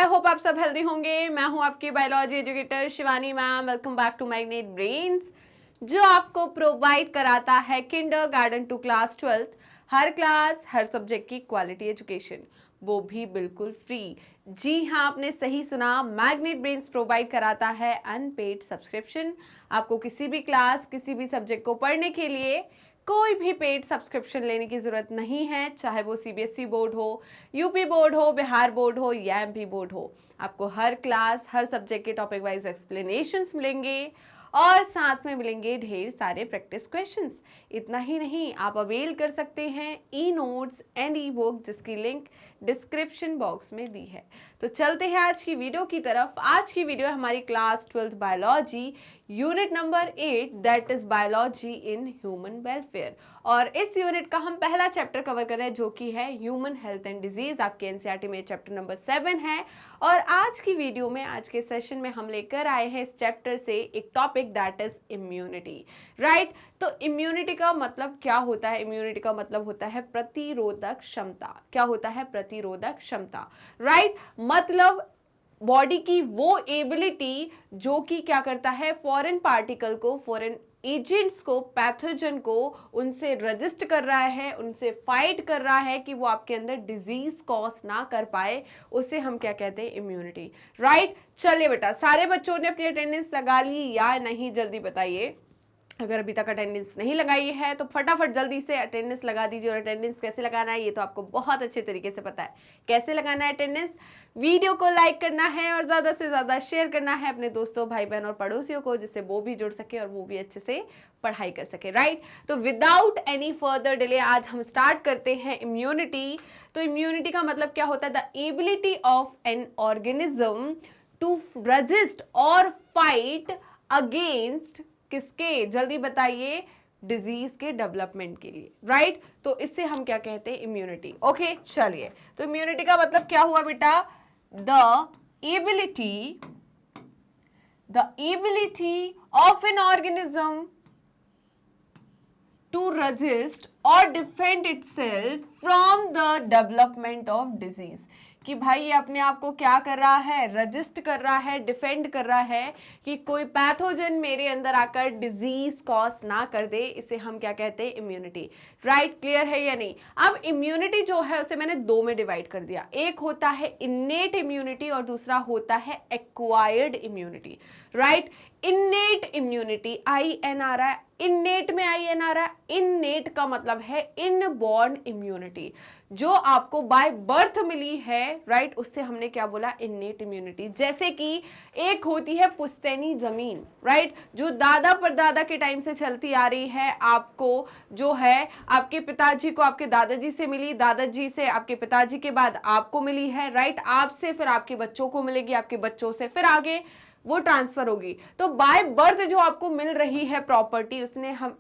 I hope आप सब healthy होंगे। मैं हूं आपकी biology educator Shivani ma'am. Welcome back to magnet brains, जो आपको प्रोवाइड कराता है किंडरगार्टन टू क्लास 12 हर क्लास हर सब्जेक्ट की क्वालिटी एजुकेशन, वो भी बिल्कुल फ्री। जी हाँ, आपने सही सुना, मैग्नेट ब्रेन्स प्रोवाइड कराता है अनपेड सब्सक्रिप्शन। आपको किसी भी क्लास किसी भी सब्जेक्ट को पढ़ने के लिए कोई भी पेड सब्सक्रिप्शन लेने की जरूरत नहीं है, चाहे वो सीबीएसई बोर्ड हो, यूपी बोर्ड हो, बिहार बोर्ड हो या एमपी बोर्ड हो। आपको हर क्लास हर सब्जेक्ट के टॉपिक वाइज एक्सप्लेनेशंस मिलेंगे और साथ में मिलेंगे ढेर सारे प्रैक्टिस क्वेश्चंस। इतना ही नहीं, आप अवेल कर सकते हैं e notes and E book, जिसकी लिंक डिस्क्रिप्शन बॉक्स में दी है। तो चलते हैं आज की वीडियो की तरफ। आज की वीडियो है हमारी class 12 biology unit number 8, that is biology in human welfare. और इस यूनिट का हम पहला चैप्टर कवर कर रहे हैं, जो कि है ह्यूमन हेल्थ एंड डिजीज। आपके एनसीईआरटी में चैप्टर नंबर 7 है। और आज की वीडियो में, आज के सेशन में हम लेकर आए हैं इस चैप्टर से एक topic, that is immunity. Right, तो इम्यूनिटी का मतलब क्या होता है? इम्यूनिटी का मतलब होता है प्रतिरोधक क्षमता। क्या होता है? प्रतिरोधक क्षमता। राइट, मतलब बॉडी की वो एबिलिटी जो कि क्या करता है, फॉरेन पार्टिकल को, फॉरेन एजेंट्स को, पैथोजन को उनसे रजिस्ट कर रहा है, उनसे फाइट कर रहा है कि वो आपके अंदर डिजीज कॉज ना कर पाए। उसे हम क्या कहते हैं? इम्यूनिटी। राइट, चलिए बेटा, सारे बच्चों ने अपनी अटेंडेंस लगा ली या नहीं? जल्दी बताइए। अगर अभी तक अटेंडेंस नहीं लगाई है तो फटाफट जल्दी से अटेंडेंस लगा दीजिए। और अटेंडेंस कैसे लगाना है ये तो आपको बहुत अच्छे तरीके से पता है। कैसे लगाना है अटेंडेंस? वीडियो को लाइक करना है और ज़्यादा से ज़्यादा शेयर करना है अपने दोस्तों, भाई बहन और पड़ोसियों को, जिससे वो भी जुड़ सके और वो भी अच्छे से पढ़ाई कर सके। राइट, तो विदाउट एनी फर्दर डिले आज हम स्टार्ट करते हैं इम्यूनिटी। तो इम्यूनिटी का मतलब क्या होता है? The ability of an organism to resist और फाइट अगेंस्ट किसके? जल्दी बताइए। डिजीज के डेवलपमेंट के लिए। राइट, तो इससे हम क्या कहते हैं? इम्यूनिटी। ओके, चलिए, तो इम्यूनिटी का मतलब क्या हुआ बेटा? The ability of an organism to resist or defend itself from the development of disease। कि भाई ये अपने आप को क्या कर रहा है? रजिस्ट कर रहा है, डिफेंड कर रहा है कि कोई पैथोजन मेरे अंदर आकर डिजीज कॉज ना कर दे। इसे हम क्या कहते हैं? इम्यूनिटी। राइट, क्लियर है या नहीं? अब इम्यूनिटी जो है उसे मैंने दो में डिवाइड कर दिया। एक होता है इन्नेट इम्यूनिटी और दूसरा होता है acquired immunity. Right, innate immunity, I N आ रहा है, इन्नेट में आई एन आ रहा है। इन्नेट का मतलब है इनबॉर्न इम्यूनिटी, जो आपको बाय बर्थ मिली है। राइट, उससे हमने क्या बोला? Innate immunity. जैसे कि एक होती है पुश्तैनी जमीन, राइट, जो दादा परदादा के टाइम से चलती आ रही है। आपको जो है आपके पिताजी को आपके दादाजी से मिली, दादाजी से आपके पिताजी के बाद आपको मिली है। राइट, आपसे फिर आपके बच्चों को मिलेगी, आपके बच्चों से फिर आगे वो ट्रांसफर होगी। तो बाय बर्थ जो आपको मिल रही है प्रॉपर्टी,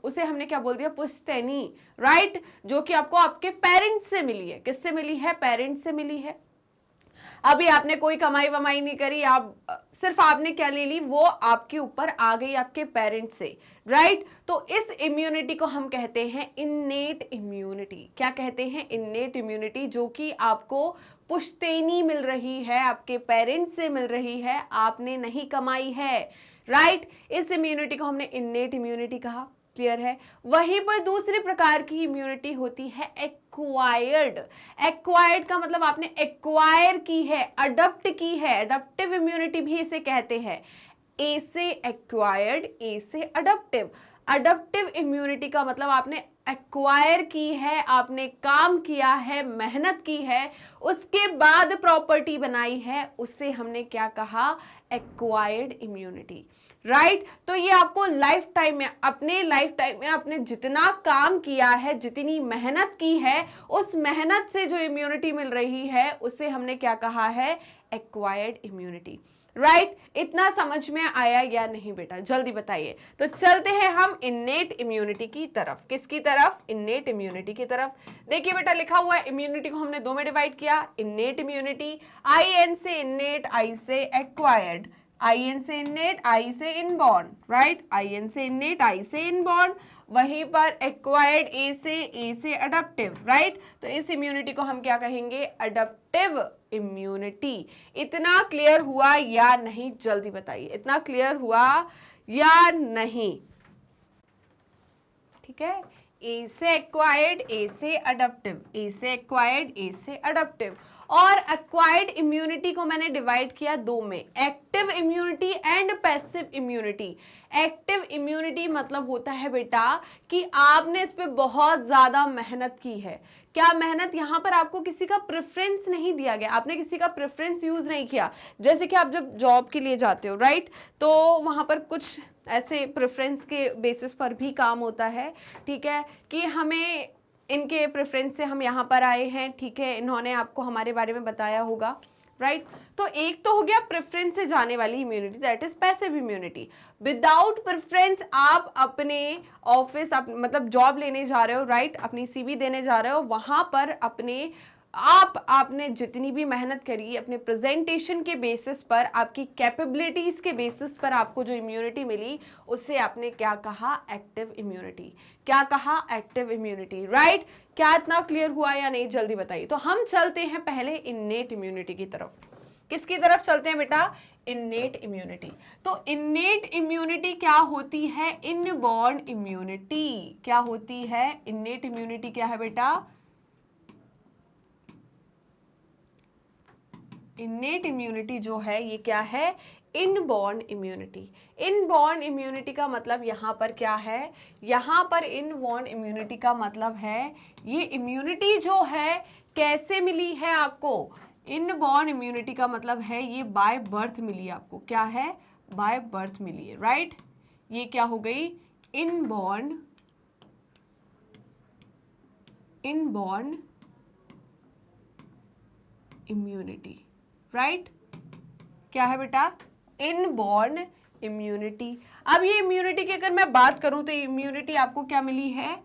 उसे हमने क्या बोल दिया? पुश्तैनी। राइट, जो कि आपको आपके पेरेंट्स से मिली है। किससे मिली है? पेरेंट्स से मिली है। अभी आपने कोई कमाई वमाई नहीं करी, आप सिर्फ आपने क्या ले ली? वो आपके ऊपर आ गई आपके पेरेंट्स से। राइट, तो इस इम्यूनिटी को हम कहते हैं इन्नेट इम्यूनिटी। क्या कहते हैं? इन्नेट इम्यूनिटी, जो कि आपको पुश्तैनी मिल रही है, आपके पेरेंट्स से मिल रही है, आपने नहीं कमाई है। राइट, इस इम्यूनिटी को हमने इन्नेट इम्यूनिटी कहा। क्लियर है? वहीं पर दूसरे प्रकार की इम्यूनिटी होती है एक्वायर्ड। एक्वायर्ड का मतलब आपने एक्वायर की है, अडप्ट की है। अडप्टिव इम्यूनिटी भी इसे कहते हैं। ए से एक्वायर्ड, ए से अडप्टिव। अडप्टिव इम्यूनिटी का मतलब आपने एक्वायर की है, आपने काम किया है, मेहनत की है, उसके बाद प्रॉपर्टी बनाई है, उससे हमने क्या कहा? Acquired immunity. राइट, तो ये आपको लाइफ टाइम में, अपने लाइफ टाइम में आपने जितना काम किया है, जितनी मेहनत की है, उस मेहनत से जो इम्यूनिटी मिल रही है, उसे हमने क्या कहा है? Acquired immunity. राइट, इतना समझ में आया या नहीं बेटा? जल्दी बताइए। तो चलते हैं हम इन्नेट इम्यूनिटी की तरफ। किसकी तरफ? इन्नेट इम्यूनिटी की तरफ। देखिए बेटा, लिखा हुआ है इम्यूनिटी को हमने दो में डिवाइड किया। इन्नेट इम्यूनिटी, आई एन से इन्नेट, आई से एक्वायर्ड। आई एन से इन्नेट, आई से इनबॉर्न। राइट, आई एन से इन्नेट, आई से इनबॉर्न। वहीं पर एक्वायर्ड, ए से अडप्टिव। राइट, तो इस इम्यूनिटी को हम क्या कहेंगे? Adaptive immunity. इतना क्लियर हुआ या नहीं, जल्दी बताइए, इतना क्लियर हुआ या नहीं? ठीक है, ए से एक्वायर्ड, ए से अडप्टिव, ए से एक्वायर्ड, ए से अडप्टिव। और एक्वायर्ड इम्यूनिटी को मैंने डिवाइड किया दो में, active immunity and passive immunity. Active immunity मतलब होता है बेटा कि आपने इस पे बहुत ज्यादा मेहनत की है। क्या मेहनत? यहाँ पर आपको किसी का प्रेफरेंस नहीं दिया गया, आपने किसी का प्रेफरेंस यूज नहीं किया। जैसे कि आप जब जॉब के लिए जाते हो, राइट, तो वहां पर कुछ ऐसे प्रेफरेंस के बेसिस पर भी काम होता है, ठीक है, कि हमें इनके प्रेफरेंस से हम यहाँ पर आए हैं, ठीक है, इन्होंने आपको हमारे बारे में बताया होगा, राइट। तो एक तो हो गया प्रेफरेंस से जाने वाली immunity, that is passive immunity. Without preference आप अपने ऑफिस, मतलब जॉब लेने जा रहे हो, राइट, अपनी सीवी देने जा रहे हो, वहां पर आपने जितनी भी मेहनत करी, अपने प्रेजेंटेशन के बेसिस पर, आपकी कैपेबिलिटीज के बेसिस पर आपको जो इम्यूनिटी मिली, उससे आपने क्या कहा? Active immunity. क्या कहा? Active immunity, right. क्या इतना क्लियर हुआ या नहीं, जल्दी बताइए। तो हम चलते हैं पहले इन्नेट इम्यूनिटी की तरफ। किसकी तरफ चलते हैं बेटा? Innate immunity. तो इन्नेट इम्यूनिटी क्या होती है? Inborn immunity. क्या होती है? इन्नेट इम्यूनिटी क्या है बेटा? इन्नेट इम्यूनिटी जो है ये क्या है? Inborn immunity. इनबॉर्न इम्यूनिटी का मतलब यहाँ पर क्या है? यहाँ पर इनबॉर्न इम्यूनिटी का मतलब है ये इम्यूनिटी जो है कैसे मिली है आपको? इनबॉर्न इम्यूनिटी का मतलब है ये बाय बर्थ मिली है आपको। क्या है? बाय बर्थ मिली है, राइट। ये क्या हो गई? Inborn immunity, right. क्या है बेटा? Inborn immunity. अब ये इम्यूनिटी की अगर मैं बात करूं तो इम्यूनिटी आपको क्या मिली है?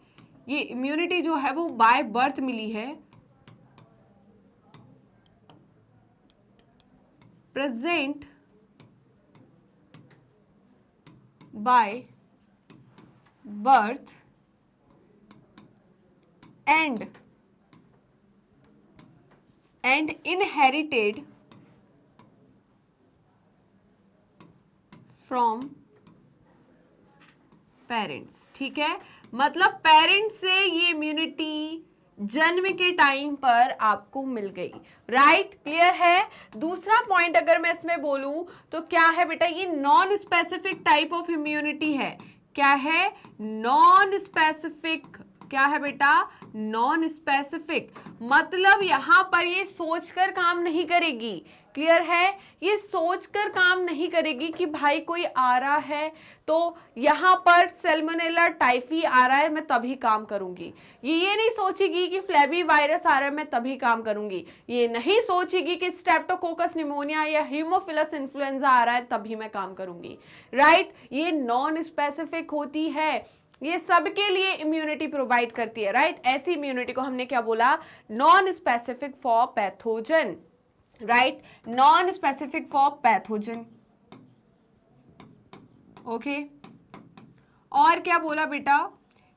ये इम्यूनिटी जो है वो बाय बर्थ मिली है, present by birth and inherited from parents. ठीक है, मतलब पेरेंट्स से ये इम्यूनिटी जन्म के टाइम पर आपको मिल गई, राइट। क्लियर है? दूसरा पॉइंट अगर मैं इसमें बोलूं तो क्या है बेटा? ये non specific type of immunity है। क्या है? Non specific. क्या है बेटा? Non specific. मतलब यहां पर ये सोचकर काम नहीं करेगी। क्लियर है? ये सोचकर काम नहीं करेगी कि भाई कोई आ रहा है तो यहां पर सैल्मोनेला टाइफी आ रहा है मैं तभी काम करूंगी। ये नहीं सोचेगी कि फ्लेवी वायरस आ रहा है मैं तभी काम करूंगी। ये नहीं सोचेगी कि स्ट्रेप्टोकोकस निमोनिया या हीमोफिलस इन्फ्लुएंजा आ रहा है तभी मैं काम करूंगी, राइट। ये नॉन स्पेसिफिक होती है, ये सबके लिए इम्यूनिटी प्रोवाइड करती है, राइट। ऐसी इम्यूनिटी को हमने क्या बोला? Non specific for pathogen, right. Non specific for pathogen, okay. और क्या बोला बेटा?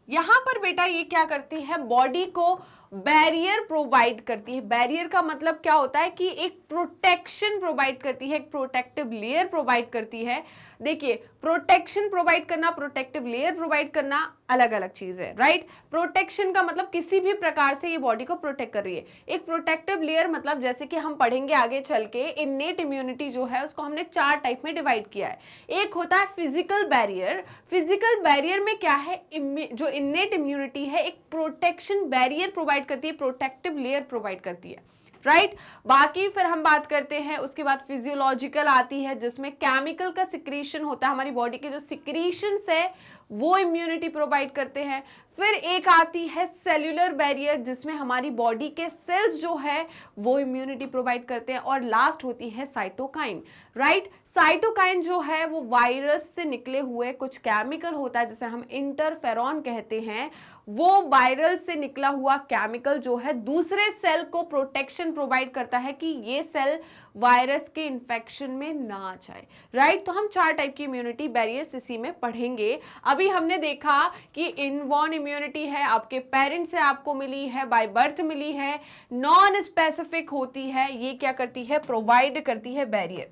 यहां पर बेटा ये क्या करती है? बॉडी को बैरियर प्रोवाइड करती है। बैरियर का मतलब क्या होता है? कि एक प्रोटेक्शन प्रोवाइड करती है, एक प्रोटेक्टिव लेयर प्रोवाइड करती है। देखिए, प्रोटेक्शन प्रोवाइड करना, प्रोटेक्टिव लेयर प्रोवाइड करना अलग अलग चीज है, राइट। प्रोटेक्शन का मतलब किसी भी प्रकार से ये बॉडी को प्रोटेक्ट कर रही है। एक प्रोटेक्टिव लेयर मतलब जैसे कि हम पढ़ेंगे आगे चल के, इन्नेट इम्यूनिटी जो है उसको हमने 4 टाइप में डिवाइड किया है। एक होता है फिजिकल बैरियर। फिजिकल बैरियर में क्या है? जो इन्नेट इम्यूनिटी है एक प्रोटेक्शन बैरियर प्रोवाइड करती है, प्रोटेक्टिव लेयर प्रोवाइड करती है, राइट। बाकी फिर हम बात करते हैं, उसके बाद फिजियोलॉजिकल आती है जिसमें केमिकल का सिक्रीशन होता है, हमारी बॉडी के जो सिक्रीशंस है वो इम्यूनिटी प्रोवाइड करते हैं। फिर एक आती है सेल्यूलर बैरियर जिसमें हमारी बॉडी के सेल्स जो है वो इम्यूनिटी प्रोवाइड करते हैं। और लास्ट होती है साइटोकाइन, राइट। साइटोकाइन जो है वो वायरस से निकले हुए कुछ केमिकल होता है जिसे हम इंटरफेरॉन कहते हैं। वो वायरल से निकला हुआ केमिकल जो है दूसरे सेल को प्रोटेक्शन प्रोवाइड करता है कि ये सेल वायरस के इन्फेक्शन में ना आ जाए, राइट। तो हम 4 टाइप की इम्यूनिटी बैरियर्स इसी में पढ़ेंगे। अभी अभी हमने देखा कि इनबॉर्न इम्यूनिटी है, आपके पेरेंट्स से आपको मिली है, बाय बर्थ मिली है, नॉन स्पेसिफिक होती है, ये क्या करती है, प्रोवाइड करती है बैरियर,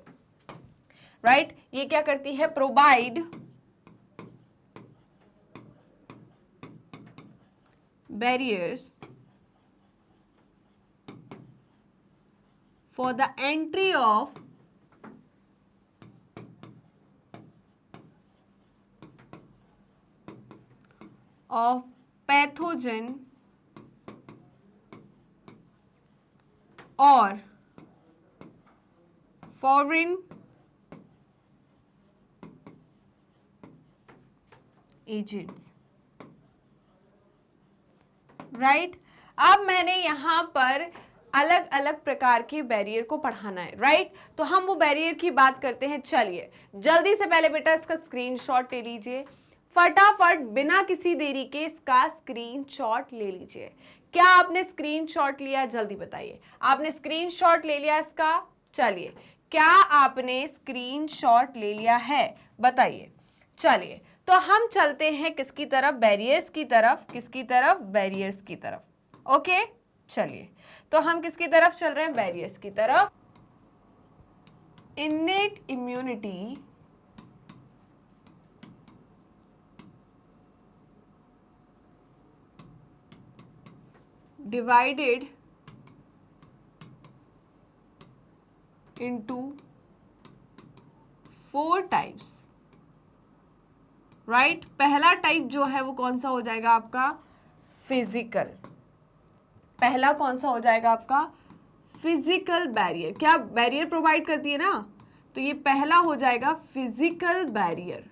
राइट, ये क्या करती है, provide barriers for the entry of pathogen or foreign agents, right. अब मैंने यहां पर अलग अलग प्रकार के बैरियर को पढ़ाना है, राइट। तो हम वो बैरियर की बात करते हैं। चलिए जल्दी से पहले बेटा इसका स्क्रीनशॉट ले लीजिए, फटाफट बिना किसी देरी के इसका स्क्रीनशॉट ले लीजिए। क्या आपने स्क्रीनशॉट लिया, जल्दी बताइए। आपने स्क्रीनशॉट ले लिया इसका? चलिए, क्या आपने स्क्रीनशॉट ले लिया है, बताइए। चलिए तो हम चलते हैं किसकी तरफ, बैरियर्स की तरफ। किसकी तरफ, बैरियर्स की तरफ। ओके चलिए, तो हम किसकी तरफ चल रहे हैं, बैरियर्स की तरफ। Innate immunity divided into 4 types, right. पहला टाइप जो है वो कौन सा हो जाएगा आपका, फिजिकल। पहला कौन सा हो जाएगा आपका, फिजिकल बैरियर। क्या बैरियर प्रोवाइड करती है ना, तो ये पहला हो जाएगा physical barrier,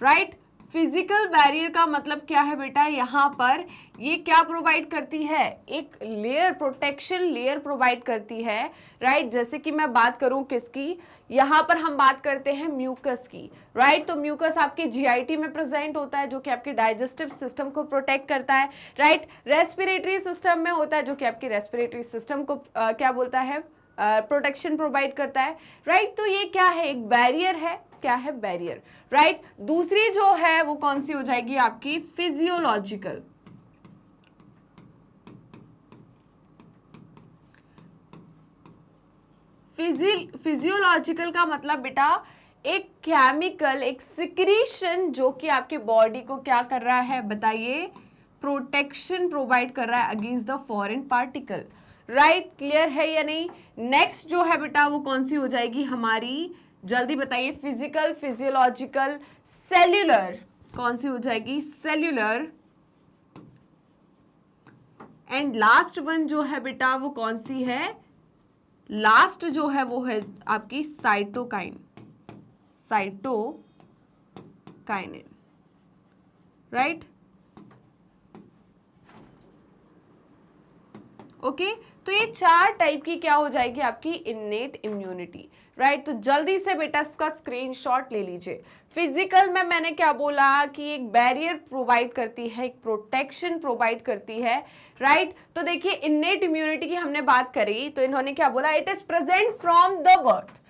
right. Physical barrier का मतलब क्या है बेटा, यहाँ पर ये क्या प्रोवाइड करती है, एक लेयर, प्रोटेक्शन लेयर प्रोवाइड करती है, राइट। जैसे कि मैं बात करूं किसकी, यहाँ पर हम बात करते हैं म्यूकस की, राइट। तो म्यूकस आपके जीआईटी में प्रेजेंट होता है जो कि आपके डाइजेस्टिव सिस्टम को प्रोटेक्ट करता है, राइट। रेस्पिरेटरी सिस्टम में होता है जो कि आपके रेस्पिरेटरी सिस्टम को क्या बोलता है, प्रोटेक्शन प्रोवाइड करता है, राइट। तो ये क्या है, एक बैरियर है। क्या है, बैरियर, राइट। दूसरी जो है वो कौन सी हो जाएगी आपकी, फिजियोलॉजिकल। फिजियोलॉजिकल का मतलब बेटा एक केमिकल, एक सिक्रीशन जो कि आपके बॉडी को क्या कर रहा है, बताइए, प्रोटेक्शन प्रोवाइड कर रहा है against the foreign particle, right. Clear है या नहीं। नेक्स्ट जो है बेटा वो कौन सी हो जाएगी हमारी, जल्दी बताइए। फिजिकल, फिजियोलॉजिकल, सेल्यूलर, कौन सी हो जाएगी, सेल्यूलर। एंड लास्ट वन जो है बेटा वो कौन सी है, लास्ट जो है वो है आपकी साइटोकाइन, साइटोकाइनिन, राइट। ओके तो ये 4 टाइप की क्या हो जाएगी आपकी इन्नेट इम्यूनिटी, राइट। तो जल्दी से बेटा इसका स्क्रीनशॉट ले लीजिए। फिजिकल में मैंने क्या बोला कि एक बैरियर प्रोवाइड करती है, एक प्रोटेक्शन प्रोवाइड करती है, राइट। तो देखिए इन्नेट इम्यूनिटी की हमने बात करी तो इन्होंने क्या बोला, it is present from the birth.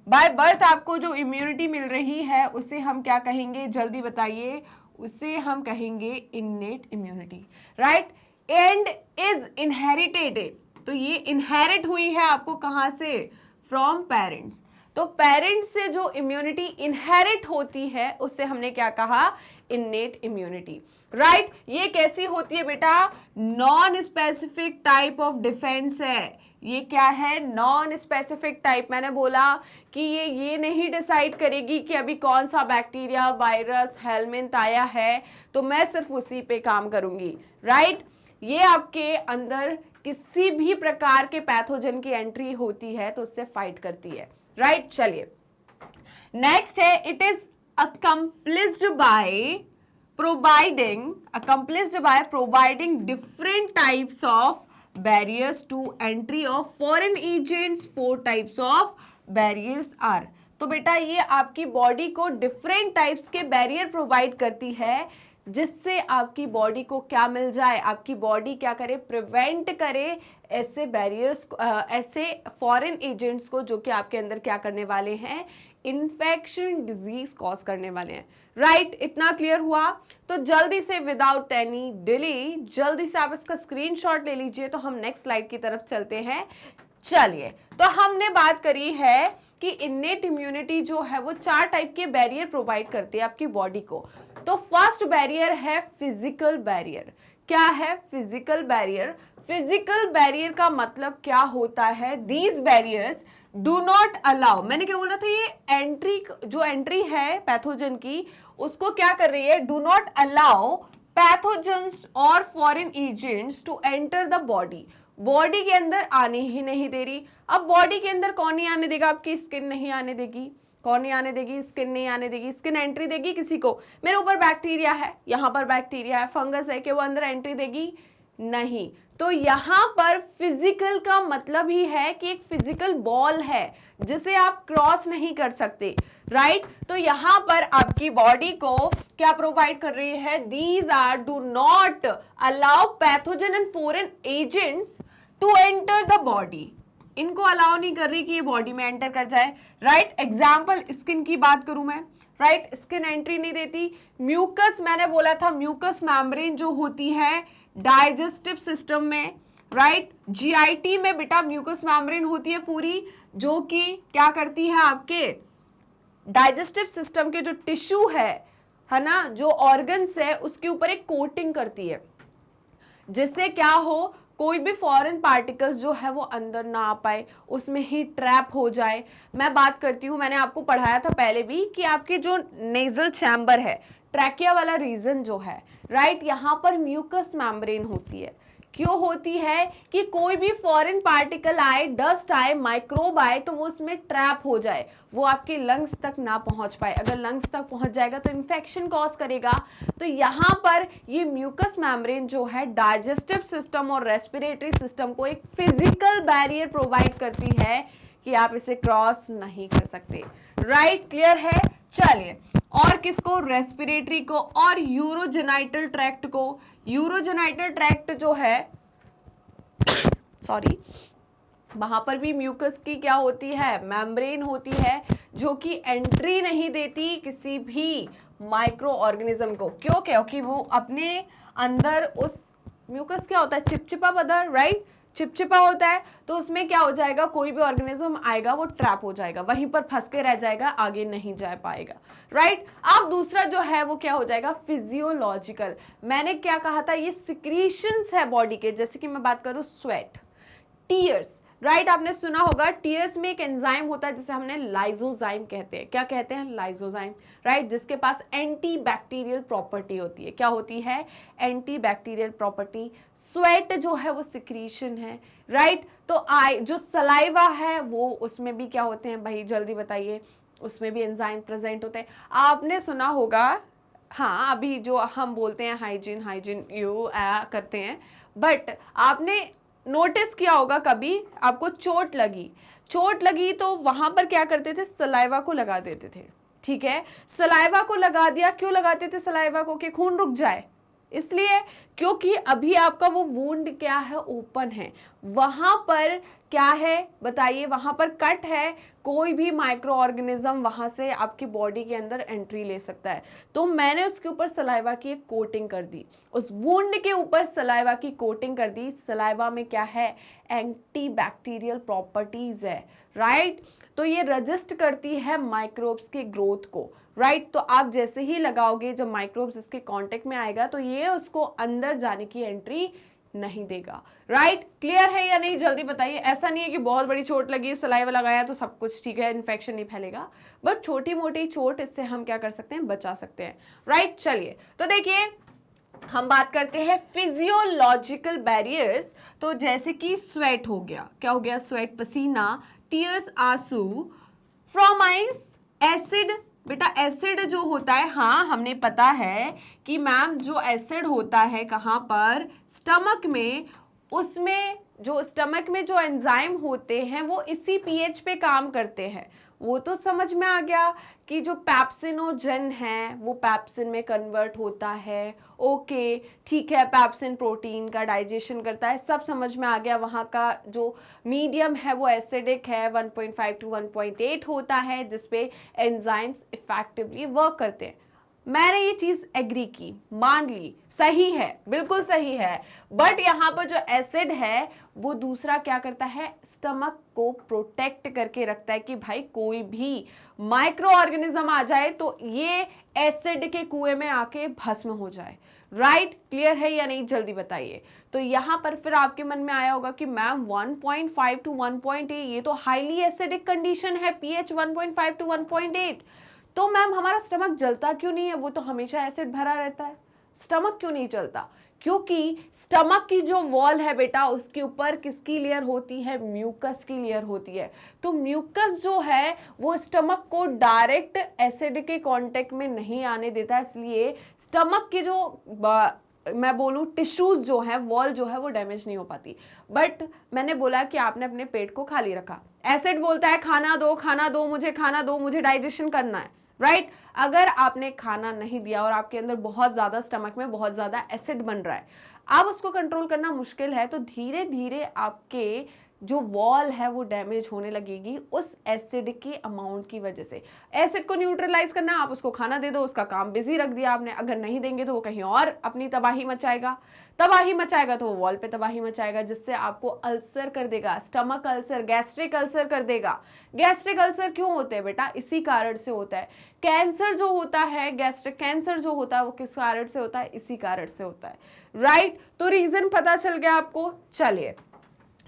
By birth आपको जो इम्यूनिटी मिल रही है उसे हम क्या कहेंगे, जल्दी बताइए, उसे हम कहेंगे innate immunity, right. And is inherited, तो ये इनहेरिट हुई है आपको कहां से, फ्रॉम पेरेंट्स। तो पेरेंट्स से जो इम्यूनिटी इनहेरिट होती है उससे हमने क्या कहा, इन्नेट इम्यूनिटी, राइट। ये कैसी होती है बेटा, non specific type of defence है। ये क्या है, नॉन स्पेसिफिक टाइप। मैंने बोला कि ये नहीं डिसाइड करेगी कि अभी कौन सा बैक्टीरिया, वायरस, हेलमिंथ आया है तो मैं सिर्फ उसी पे काम करूंगी, राइट। ये आपके अंदर किसी भी प्रकार के पैथोजन की एंट्री होती है तो उससे फाइट करती है, राइट। चलिए नेक्स्ट है, it is accomplished by providing different types of barriers to entry of foreign agents. 4 types of barriers are, तो बेटा ये आपकी बॉडी को डिफरेंट टाइप्स के बैरियर प्रोवाइड करती है, जिससे आपकी बॉडी को क्या मिल जाए, आपकी बॉडी क्या करे, प्रिवेंट करे ऐसे बैरियर्स, ऐसे फॉरेन एजेंट्स को जो कि आपके अंदर क्या करने वाले हैं, इन्फेक्शन, डिजीज कॉज करने वाले हैं। राइट, इतना क्लियर हुआ? तो जल्दी से विदाउट एनी डिले जल्दी से आप इसका स्क्रीनशॉट ले लीजिए, तो हम नेक्स्ट स्लाइड की तरफ चलते हैं। चलिए, तो हमने बात करी है कि इन्नेट इम्यूनिटी जो है वो 4 टाइप के बैरियर प्रोवाइड करती है आपकी बॉडी को। तो फर्स्ट बैरियर है फिजिकल बैरियर। क्या है फिजिकल बैरियर? फिजिकल बैरियर का मतलब क्या होता है? These barriers do not allow, मैंने क्या बोला था, ये एंट्री, जो एंट्री है पैथोजन की, उसको क्या कर रही है, डू नॉट अलाउ पैथोजेंस और foreign agents to enter the body, body के अंदर आने ही नहीं दे रही। अब बॉडी के अंदर कौन नहीं आने देगा? आपकी स्किन नहीं आने देगी। कौन नहीं आने देगी? स्किन नहीं आने देगी। स्किन एंट्री देगी किसी को? मेरे ऊपर बैक्टीरिया है, यहाँ पर बैक्टीरिया है, फंगस है, कि वो अंदर एंट्री देगी? नहीं। तो यहाँ पर फिजिकल का मतलब ही है कि एक फिजिकल बॉल है जिसे आप क्रॉस नहीं कर सकते। राइट, तो यहाँ पर आपकी बॉडी को क्या प्रोवाइड कर रही है? These are do not allow pathogen and foreign agents to enter the body. इनको अलाउ नहीं कर रही कि ये बॉडी में एंटर कर जाए। राइट, एग्जाम्पल स्किन की बात करूं मैं, राइट, स्किन एंट्री नहीं देती। म्यूकस, मैंने बोला था म्यूकस मेम्ब्रेन जो होती है डाइजेस्टिव सिस्टम में, राइट, जीआईटी में बेटा म्यूकस मेम्ब्रेन होती है पूरी, जो कि क्या करती है, आपके डाइजेस्टिव सिस्टम के जो टिश्यू है ना, जो ऑर्गन्स है, उसके ऊपर एक कोटिंग करती है, जिससे क्या हो, कोई भी फॉरेन पार्टिकल्स जो है वो अंदर ना आ पाए, उसमें ही ट्रैप हो जाए। मैं बात करती हूँ, मैंने आपको पढ़ाया था पहले भी कि आपके जो नेजल चैम्बर है, ट्रैकिया वाला रीजन जो है, राइट, यहाँ पर म्यूकस मेम्ब्रेन होती है। क्यों होती है? कि कोई भी फॉरेन पार्टिकल आए, डस्ट आए, माइक्रोब आए, तो वो उसमें ट्रैप हो जाए, वो आपके लंग्स तक ना पहुंच पाए। अगर लंग्स तक पहुंच जाएगा तो इन्फेक्शन कॉज करेगा। तो यहाँ पर ये म्यूकस मेम्ब्रेन जो है डाइजेस्टिव सिस्टम और रेस्पिरेटरी सिस्टम को एक फिजिकल बैरियर प्रोवाइड करती है कि आप इसे क्रॉस नहीं कर सकते। राइट, क्लियर है? चलिए, और किसको? रेस्पिरेटरी को और यूरोजेनाइटल ट्रैक्ट को। यूरोजेनाइटल ट्रैक्ट जो है सॉरी, वहां पर भी म्यूकस की क्या होती है? मेम्ब्रेन होती है, जो कि एंट्री नहीं देती किसी भी माइक्रो ऑर्गेनिज्म को। क्यों? क्योंकि वो अपने अंदर उस म्यूकस क्या होता है? चिपचिपा पदार्थ, राइट, चिपचिपा होता है, तो उसमें क्या हो जाएगा, कोई भी ऑर्गेनिज्म आएगा वो ट्रैप हो जाएगा, वहीं पर फंस के रह जाएगा, आगे नहीं जा पाएगा। राइट, अब दूसरा जो है वो क्या हो जाएगा? फिजियोलॉजिकल। मैंने क्या कहा था? ये सिक्रीशंस है बॉडी के, जैसे कि मैं बात करूं स्वेट, टीयर्स, राइट, आपने सुना होगा टीयर्स में एक एंजाइम होता है जिसे हमने लाइजोजाइम कहते हैं। क्या कहते हैं? लाइजोजाइम, राइट, जिसके पास एंटी बैक्टीरियल प्रॉपर्टी होती है। क्या होती है? Anti bacterial property. स्वेट जो है वो सिक्रीशन है, राइट। तो जो सलाइवा है वो, उसमें भी क्या होते हैं भाई, जल्दी बताइए, उसमें भी एंजाइम प्रेजेंट होते हैं। आपने सुना होगा, हाँ, अभी जो हम बोलते हैं हाइजीन हाइजीन यू करते हैं, बट आपने नोटिस किया होगा कभी, आपको चोट लगी तो वहां पर क्या करते थे? सलाइवा को लगा देते थे। ठीक है, सलाइवा को लगा दिया। क्यों लगाते थे सलाइवा को? कि खून रुक जाए, इसलिए क्योंकि अभी आपका वो वुंड क्या है? ओपन है, वहां पर क्या है बताइए? वहां पर कट है, कोई भी माइक्रो ऑर्गेनिज्म वहां से आपकी बॉडी के अंदर एंट्री ले सकता है। तो मैंने उसके ऊपर सलाइवा की एक कोटिंग कर दी, उस वुंड के ऊपर सलाइवा की कोटिंग कर दी। सलाइवा में क्या है? एंटी बैक्टीरियल प्रॉपर्टीज है, राइट। तो ये रजिस्ट करती है माइक्रोब्स के ग्रोथ को, राइट। तो आप जैसे ही लगाओगे, जब माइक्रोब्स इसके कांटेक्ट में आएगा तो ये उसको अंदर जाने की एंट्री नहीं देगा, राइट। क्लियर है या नहीं? जल्दी बताइए। ऐसा नहीं है कि बहुत बड़ी चोट लगी, सलाइवा लगाया तो सब कुछ ठीक है, इन्फेक्शन नहीं फैलेगा, बट छोटी मोटी चोट इससे हम क्या कर सकते हैं? बचा सकते हैं, राइट। चलिए, तो देखिए हम बात करते हैं फिजियोलॉजिकल बैरियर्स। तो जैसे कि स्वेट हो गया, क्या हो गया? स्वेट, पसीना, टीयर्स, आंसू, फ्रॉम आइज, एसिड। बेटा एसिड जो होता है, हाँ हमने पता है कि मैम जो एसिड होता है कहाँ पर? स्टमक में, उसमें जो स्टमक में जो एंजाइम होते हैं वो इसी पीएच पे काम करते हैं। वो तो समझ में आ गया कि जो पैप्सिनोजन है वो पैप्सिन में कन्वर्ट होता है। ओके ठीक है, पैप्सिन प्रोटीन का डाइजेशन करता है, सब समझ में आ गया। वहाँ का जो मीडियम है वो एसिडिक है, 1.5 to 1.8 होता है, जिसपे एंजाइम्स इफेक्टिवली वर्क करते हैं। मैंने ये चीज एग्री की, मान ली, सही है, बिल्कुल सही है। बट यहाँ पर जो एसिड है वो दूसरा क्या करता है, स्टमक को प्रोटेक्ट करके रखता है कि भाई कोई भी माइक्रो ऑर्गेनिज्म आ जाए तो ये एसिड के कुएं में आके भस्म हो जाए। राइट, क्लियर है या नहीं, जल्दी बताइए। तो यहाँ पर फिर आपके मन में आया होगा कि मैम 1.5 to 1.8 ये तो हाईली एसिडिक कंडीशन है, पीएच 1.5 to 1.8, तो मैम हमारा स्टमक जलता क्यों नहीं है? वो तो हमेशा एसिड भरा रहता है, स्टमक क्यों नहीं जलता? क्योंकि स्टमक की जो वॉल है बेटा, उसके ऊपर किसकी लेयर होती है, म्यूकस की लेयर होती है। तो म्यूकस जो है वो स्टमक को डायरेक्ट एसिड के कांटेक्ट में नहीं आने देता, इसलिए स्टमक की जो मैं बोलूँ टिश्यूज जो है, वॉल जो है वो डैमेज नहीं हो पाती। बट मैंने बोला कि आपने अपने पेट को खाली रखा, एसिड बोलता है खाना दो खाना दो, मुझे खाना दो, मुझे डाइजेशन करना है। राइट, अगर आपने खाना नहीं दिया और आपके अंदर बहुत ज़्यादा स्टमक में बहुत ज़्यादा एसिड बन रहा है, अब उसको कंट्रोल करना मुश्किल है, तो धीरे धीरे आपके जो वॉल है वो डैमेज होने लगेगी उस एसिड के अमाउंट की वजह से। एसिड को न्यूट्रलाइज करना, आप उसको खाना दे दो, उसका काम बिजी रख दिया आपने, अगर नहीं देंगे तो वो कहीं और अपनी तबाही मचाएगा तो वो वॉल पे तबाही मचाएगा, जिससे आपको अल्सर कर देगा, स्टमक अल्सर, गैस्ट्रिक अल्सर कर देगा। गैस्ट्रिक अल्सर क्यों होते हैं बेटा? इसी कारण से होता है। कैंसर जो होता है, गैस्ट्रिक कैंसर जो होता है वो किस कारण से होता है? इसी कारण से होता है। राइट, तो रीजन पता चल गया आपको। चलिए,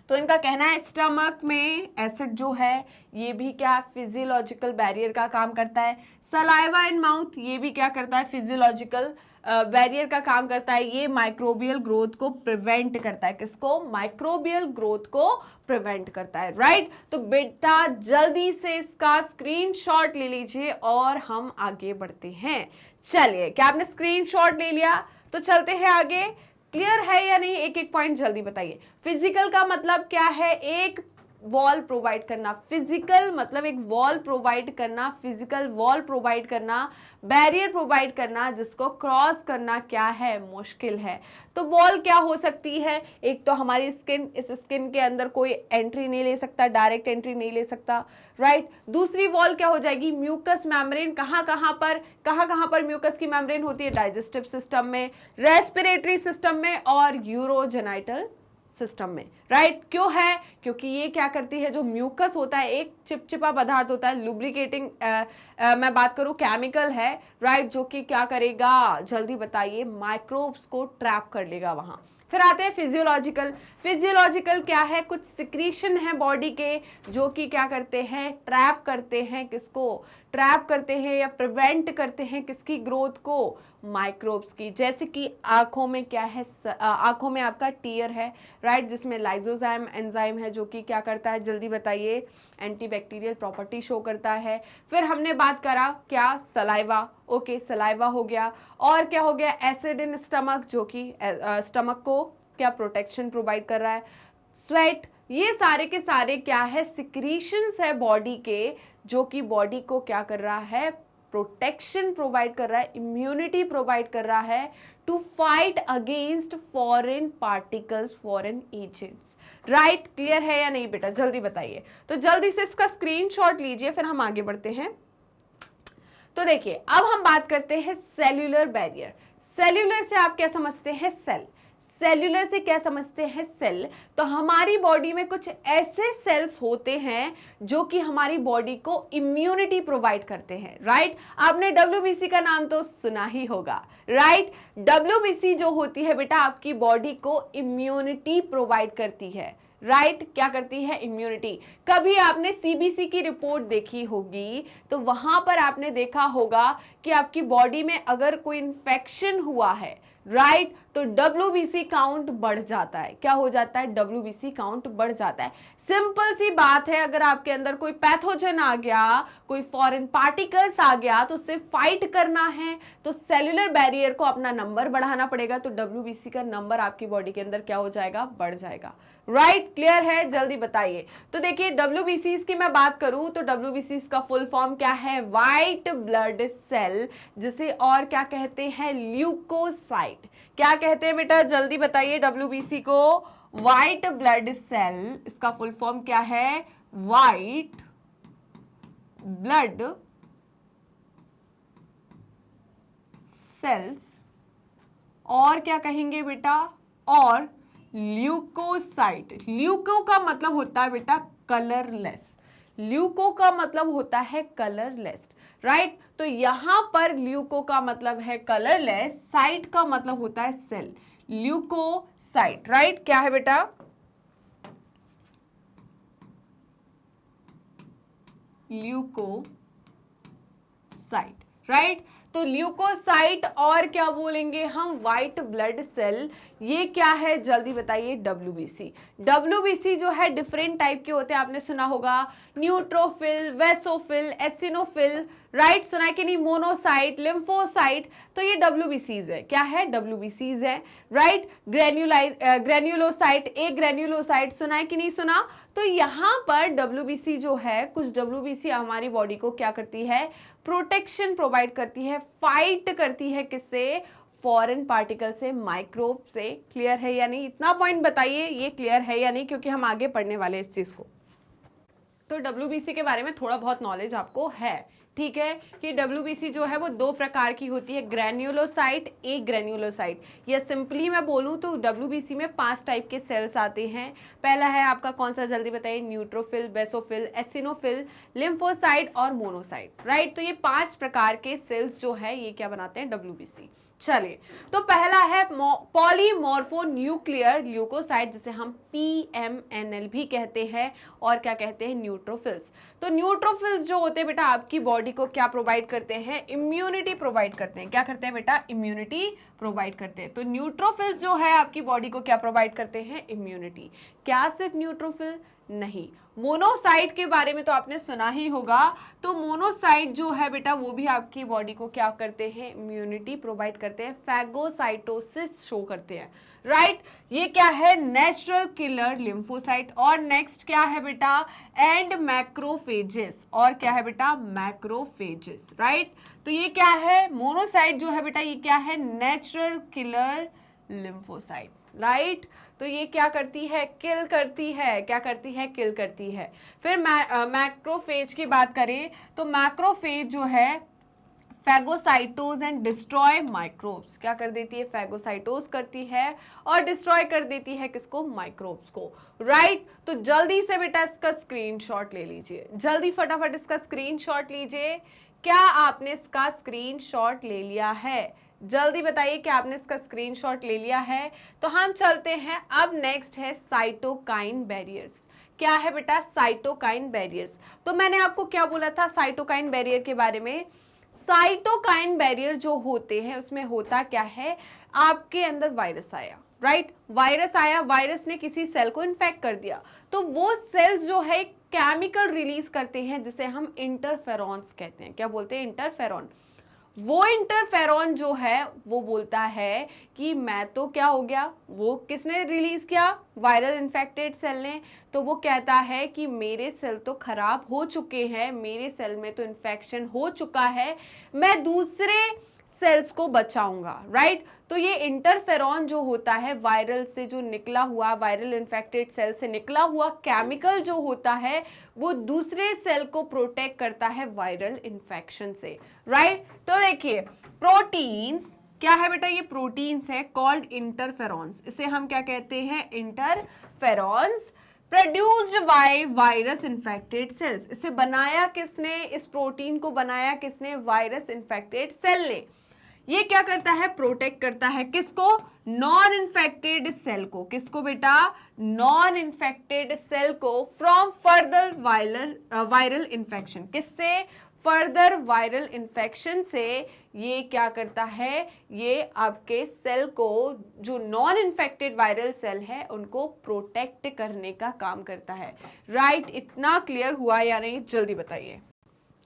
तो इनका कहना है स्टमक में एसिड जो है ये भी क्या, फिजियोलॉजिकल बैरियर का काम करता है। सलाइवा इन माउथ ये भी क्या करता है, फिजियोलॉजिकल बैरियर का काम करता है। ये माइक्रोबियल ग्रोथ को प्रिवेंट करता है। किसको? माइक्रोबियल ग्रोथ को प्रिवेंट करता है। राइट, तो बेटा जल्दी से इसका स्क्रीनशॉट ले लीजिए और हम आगे बढ़ते हैं। चलिए, क्या आपने स्क्रीनशॉट ले लिया? तो चलते हैं आगे। क्लियर है या नहीं, एक एक पॉइंट जल्दी बताइए। फिजिकल का मतलब क्या है? एक वॉल प्रोवाइड करना। फिजिकल मतलब एक वॉल प्रोवाइड करना, फिजिकल वॉल प्रोवाइड करना, बैरियर प्रोवाइड करना, जिसको क्रॉस करना क्या है, मुश्किल है। तो वॉल क्या हो सकती है? एक तो हमारी स्किन, इस स्किन के अंदर कोई एंट्री नहीं ले सकता, डायरेक्ट एंट्री नहीं ले सकता। राइट, दूसरी वॉल क्या हो जाएगी? Mucus membrane. कहाँ कहाँ पर म्यूकस की मेम्ब्रेन होती है? डाइजेस्टिव सिस्टम में, रेस्पिरेटरी सिस्टम में और यूरोजेनाइटल सिस्टम में। राइट, क्यों है? क्योंकि ये क्या करती है, जो म्यूकस होता है एक चिपचिपा पदार्थ होता है, लुब्रिकेटिंग मैं बात करूं केमिकल है। राइट, जो कि क्या करेगा, जल्दी बताइए, माइक्रोब्स को ट्रैप कर लेगा वहां। फिर आते हैं फिजियोलॉजिकल। फिजियोलॉजिकल क्या है? कुछ सिक्रीशन है बॉडी के जो कि क्या करते हैं, ट्रैप करते हैं। किसको ट्रैप करते हैं या प्रिवेंट करते हैं? किसकी ग्रोथ को? माइक्रोब्स की। जैसे कि आंखों में क्या है, आंखों में आपका टीयर है। राइट, जिसमें लाइजोजाइम एंजाइम है जो कि क्या करता है, जल्दी बताइए, एंटीबैक्टीरियल प्रॉपर्टी शो करता है। फिर हमने बात करा क्या, सलाइवा। ओके, सलाइवा हो गया। और क्या हो गया, एसिड इन स्टमक, जो कि स्टमक को क्या प्रोटेक्शन प्रोवाइड कर रहा है। स्वेट, ये सारे के सारे क्या है, सिक्रीशंस है बॉडी के, जो कि बॉडी को क्या कर रहा है, प्रोटेक्शन प्रोवाइड कर रहा है, इम्यूनिटी प्रोवाइड कर रहा है to fight against foreign particles, foreign agents. Right, clear है या नहीं बेटा, जल्दी बताइए। तो जल्दी से इसका स्क्रीनशॉट लीजिए, फिर हम आगे बढ़ते हैं। तो देखिए, अब हम बात करते हैं सेल्यूलर बैरियर। सेल्यूलर से आप क्या समझते हैं? सेल। सेल्यूलर से क्या समझते हैं? सेल। तो हमारी बॉडी में कुछ ऐसे सेल्स होते हैं जो कि हमारी बॉडी को इम्यूनिटी प्रोवाइड करते हैं। राइट, आपने WBC का नाम तो सुना ही होगा। राइट, WBC जो होती है बेटा, आपकी बॉडी को इम्यूनिटी प्रोवाइड करती है। राइट, क्या करती है? इम्यूनिटी। कभी आपने CBC की रिपोर्ट देखी होगी तो वहां पर आपने देखा होगा कि आपकी बॉडी में अगर कोई इन्फेक्शन हुआ है, राइट तो WBC काउंट बढ़ जाता है। क्या हो जाता है? WBC काउंट बढ़ जाता है। सिंपल सी बात है, अगर आपके अंदर कोई पैथोजन आ गया, कोई फॉरेन पार्टिकल्स आ गया तो उससे फाइट करना है तो सेल्यूलर बैरियर को अपना नंबर बढ़ाना पड़ेगा, तो WBC का नंबर आपकी बॉडी के अंदर क्या हो जाएगा? बढ़ जाएगा। राइट क्लियर है? जल्दी बताइए। तो देखिए WBCs की मैं बात करूं तो WBCs का फुल फॉर्म क्या है? व्हाइट ब्लड सेल, जिसे और क्या कहते हैं? ल्यूकोसाइट। क्या कहते हैं बेटा? जल्दी बताइए। WBC को व्हाइट ब्लड सेल, इसका फुल फॉर्म क्या है? व्हाइट ब्लड सेल्स, और क्या कहेंगे बेटा? और ल्यूकोसाइट। ल्यूको का मतलब होता है बेटा कलरलेस। ल्यूको का मतलब होता है कलरलेस, राइट। तो यहां पर ल्यूको का मतलब है कलरलेस, साइट का मतलब होता है सेल, ल्यूकोसाइट, राइट। क्या है बेटा? Leucocyte, right. तो ल्यूकोसाइट और क्या बोलेंगे हम? White blood cell. ये क्या है? जल्दी बताइए। WBC। WBC जो है डिफरेंट टाइप के होते हैं, आपने सुना होगा न्यूट्रोफिल, वेसोफिल, एसिनोफिल, राइट। सुना है कि नहीं? Monocyte, lymphocyte. तो ये WBCs है। क्या है? WBCs है, राइट। ग्रेन्युलोसाइट, एक ग्रेन्युलोसाइट, सुना है कि नहीं सुना? तो यहां पर WBC जो है, कुछ WBC हमारी बॉडी को क्या करती है? प्रोटेक्शन प्रोवाइड करती है, फाइट करती है किससे? फॉरेन पार्टिकल से, माइक्रोब से। क्लियर है या नहीं? इतना पॉइंट बताइए ये क्लियर है या नहीं, क्योंकि हम आगे पढ़ने वाले इस चीज को। तो WBC के बारे में थोड़ा बहुत नॉलेज आपको है, ठीक है, कि WBC जो है वो दो प्रकार की होती है, ग्रेन्युलोसाइट, एक ग्रेन्युलोसाइट। या सिंपली मैं बोलूं तो WBC में 5 टाइप के सेल्स आते हैं। पहला है आपका कौन सा? जल्दी बताइए। न्यूट्रोफिल, बेसोफिल, एसिनोफिल, लिम्फोसाइट और मोनोसाइट, राइट। तो ये 5 प्रकार के सेल्स जो है ये क्या बनाते हैं? WBC। चलिए, तो पहला है पॉलीमॉर्फोन्यूक्लियर ल्यूकोसाइट, जिसे हम PMNL भी कहते हैं, और क्या कहते हैं? न्यूट्रोफिल्स। तो न्यूट्रोफिल्स जो होते हैं बेटा आपकी बॉडी को क्या प्रोवाइड करते हैं? इम्यूनिटी प्रोवाइड करते हैं। क्या करते हैं बेटा? इम्यूनिटी प्रोवाइड करते हैं। तो न्यूट्रोफिल्स जो है आपकी बॉडी को क्या प्रोवाइड करते हैं? इम्यूनिटी। क्या सिर्फ न्यूट्रोफिल? नहीं, मोनोसाइट के बारे में तो आपने सुना ही होगा। तो मोनोसाइट जो है बेटा वो भी आपकी बॉडी को क्या करते हैं? इम्यूनिटी प्रोवाइड करते हैं, फैगोसाइटोसिस शो करते हैं, राइट। ये क्या है? Natural killer lymphocyte. और नेक्स्ट क्या है बेटा? And macrophages. और क्या है बेटा? Macrophages, right. तो ये क्या है? मोनोसाइट जो है बेटा ये क्या है? Natural killer lymphocyte, right. तो ये क्या करती है? किल करती है। क्या करती है? किल करती है। फिर मैक्रोफेज की बात करें तो मैक्रोफेज जो है फैगोसाइटोज एंड डिस्ट्रॉय माइक्रोब्स। क्या कर देती है? फैगोसाइटोज करती है और डिस्ट्रॉय कर देती है किसको? माइक्रोब्स को, राइट। तो जल्दी से बेटा इसका स्क्रीनशॉट ले लीजिए, जल्दी फटाफट इसका स्क्रीनशॉट लीजिए। क्या आपने इसका स्क्रीनशॉट ले लिया है? जल्दी बताइए कि आपने इसका स्क्रीनशॉट ले लिया है। तो हम चलते हैं, अब नेक्स्ट है साइटोकाइन बैरियर्स। क्या है बेटा? Cytokine barriers. तो मैंने आपको क्या बोला था साइटोकाइन बैरियर के बारे में? साइटोकाइन बैरियर जो होते हैं उसमें होता क्या है? आपके अंदर वायरस आया, राइट। वायरस आया, वायरस ने किसी सेल को इन्फेक्ट कर दिया, तो वो सेल्स जो है केमिकल रिलीज करते हैं जिसे हम इंटरफेरॉन्स कहते हैं। क्या बोलते हैं? इंटरफेरॉन। वो इंटरफेरॉन जो है वो बोलता है कि मैं तो क्या हो गया? वो किसने रिलीज किया? वायरल इन्फेक्टेड सेल ने। तो वो कहता है कि मेरे सेल तो खराब हो चुके हैं, मेरे सेल में तो इन्फेक्शन हो चुका है, मैं दूसरे सेल्स को बचाऊंगा, राइट। तो ये इंटरफेरॉन जो होता है वायरल से जो निकला हुआ, वायरल इन्फेक्टेड सेल से निकला हुआ केमिकल जो होता है वो दूसरे सेल को प्रोटेक्ट करता है वायरल इन्फेक्शन से, राइट। तो देखिए प्रोटीन्स क्या है बेटा? ये प्रोटीन्स है कॉल्ड इंटरफेरॉन्स। इसे हम क्या कहते हैं? Interferons. Produced by virus infected cells. इसे बनाया किसने? इस प्रोटीन को बनाया किसने? वायरस इन्फेक्टेड सेल ने। ये क्या करता है, प्रोटेक्ट करता है किसको, नॉन इन्फेक्टेड सेल को, किसको बेटा, नॉन इन्फेक्टेड सेल को फ्रॉम फर्दर वायरल इन्फेक्शन, किससे, फर्दर वायरल इन्फेक्शन से ये क्या करता है, ये आपके सेल को, जो नॉन इन्फेक्टेड वायरल सेल है उनको प्रोटेक्ट करने का काम करता है। राइट, इतना क्लियर हुआ या नहीं, जल्दी बताइए।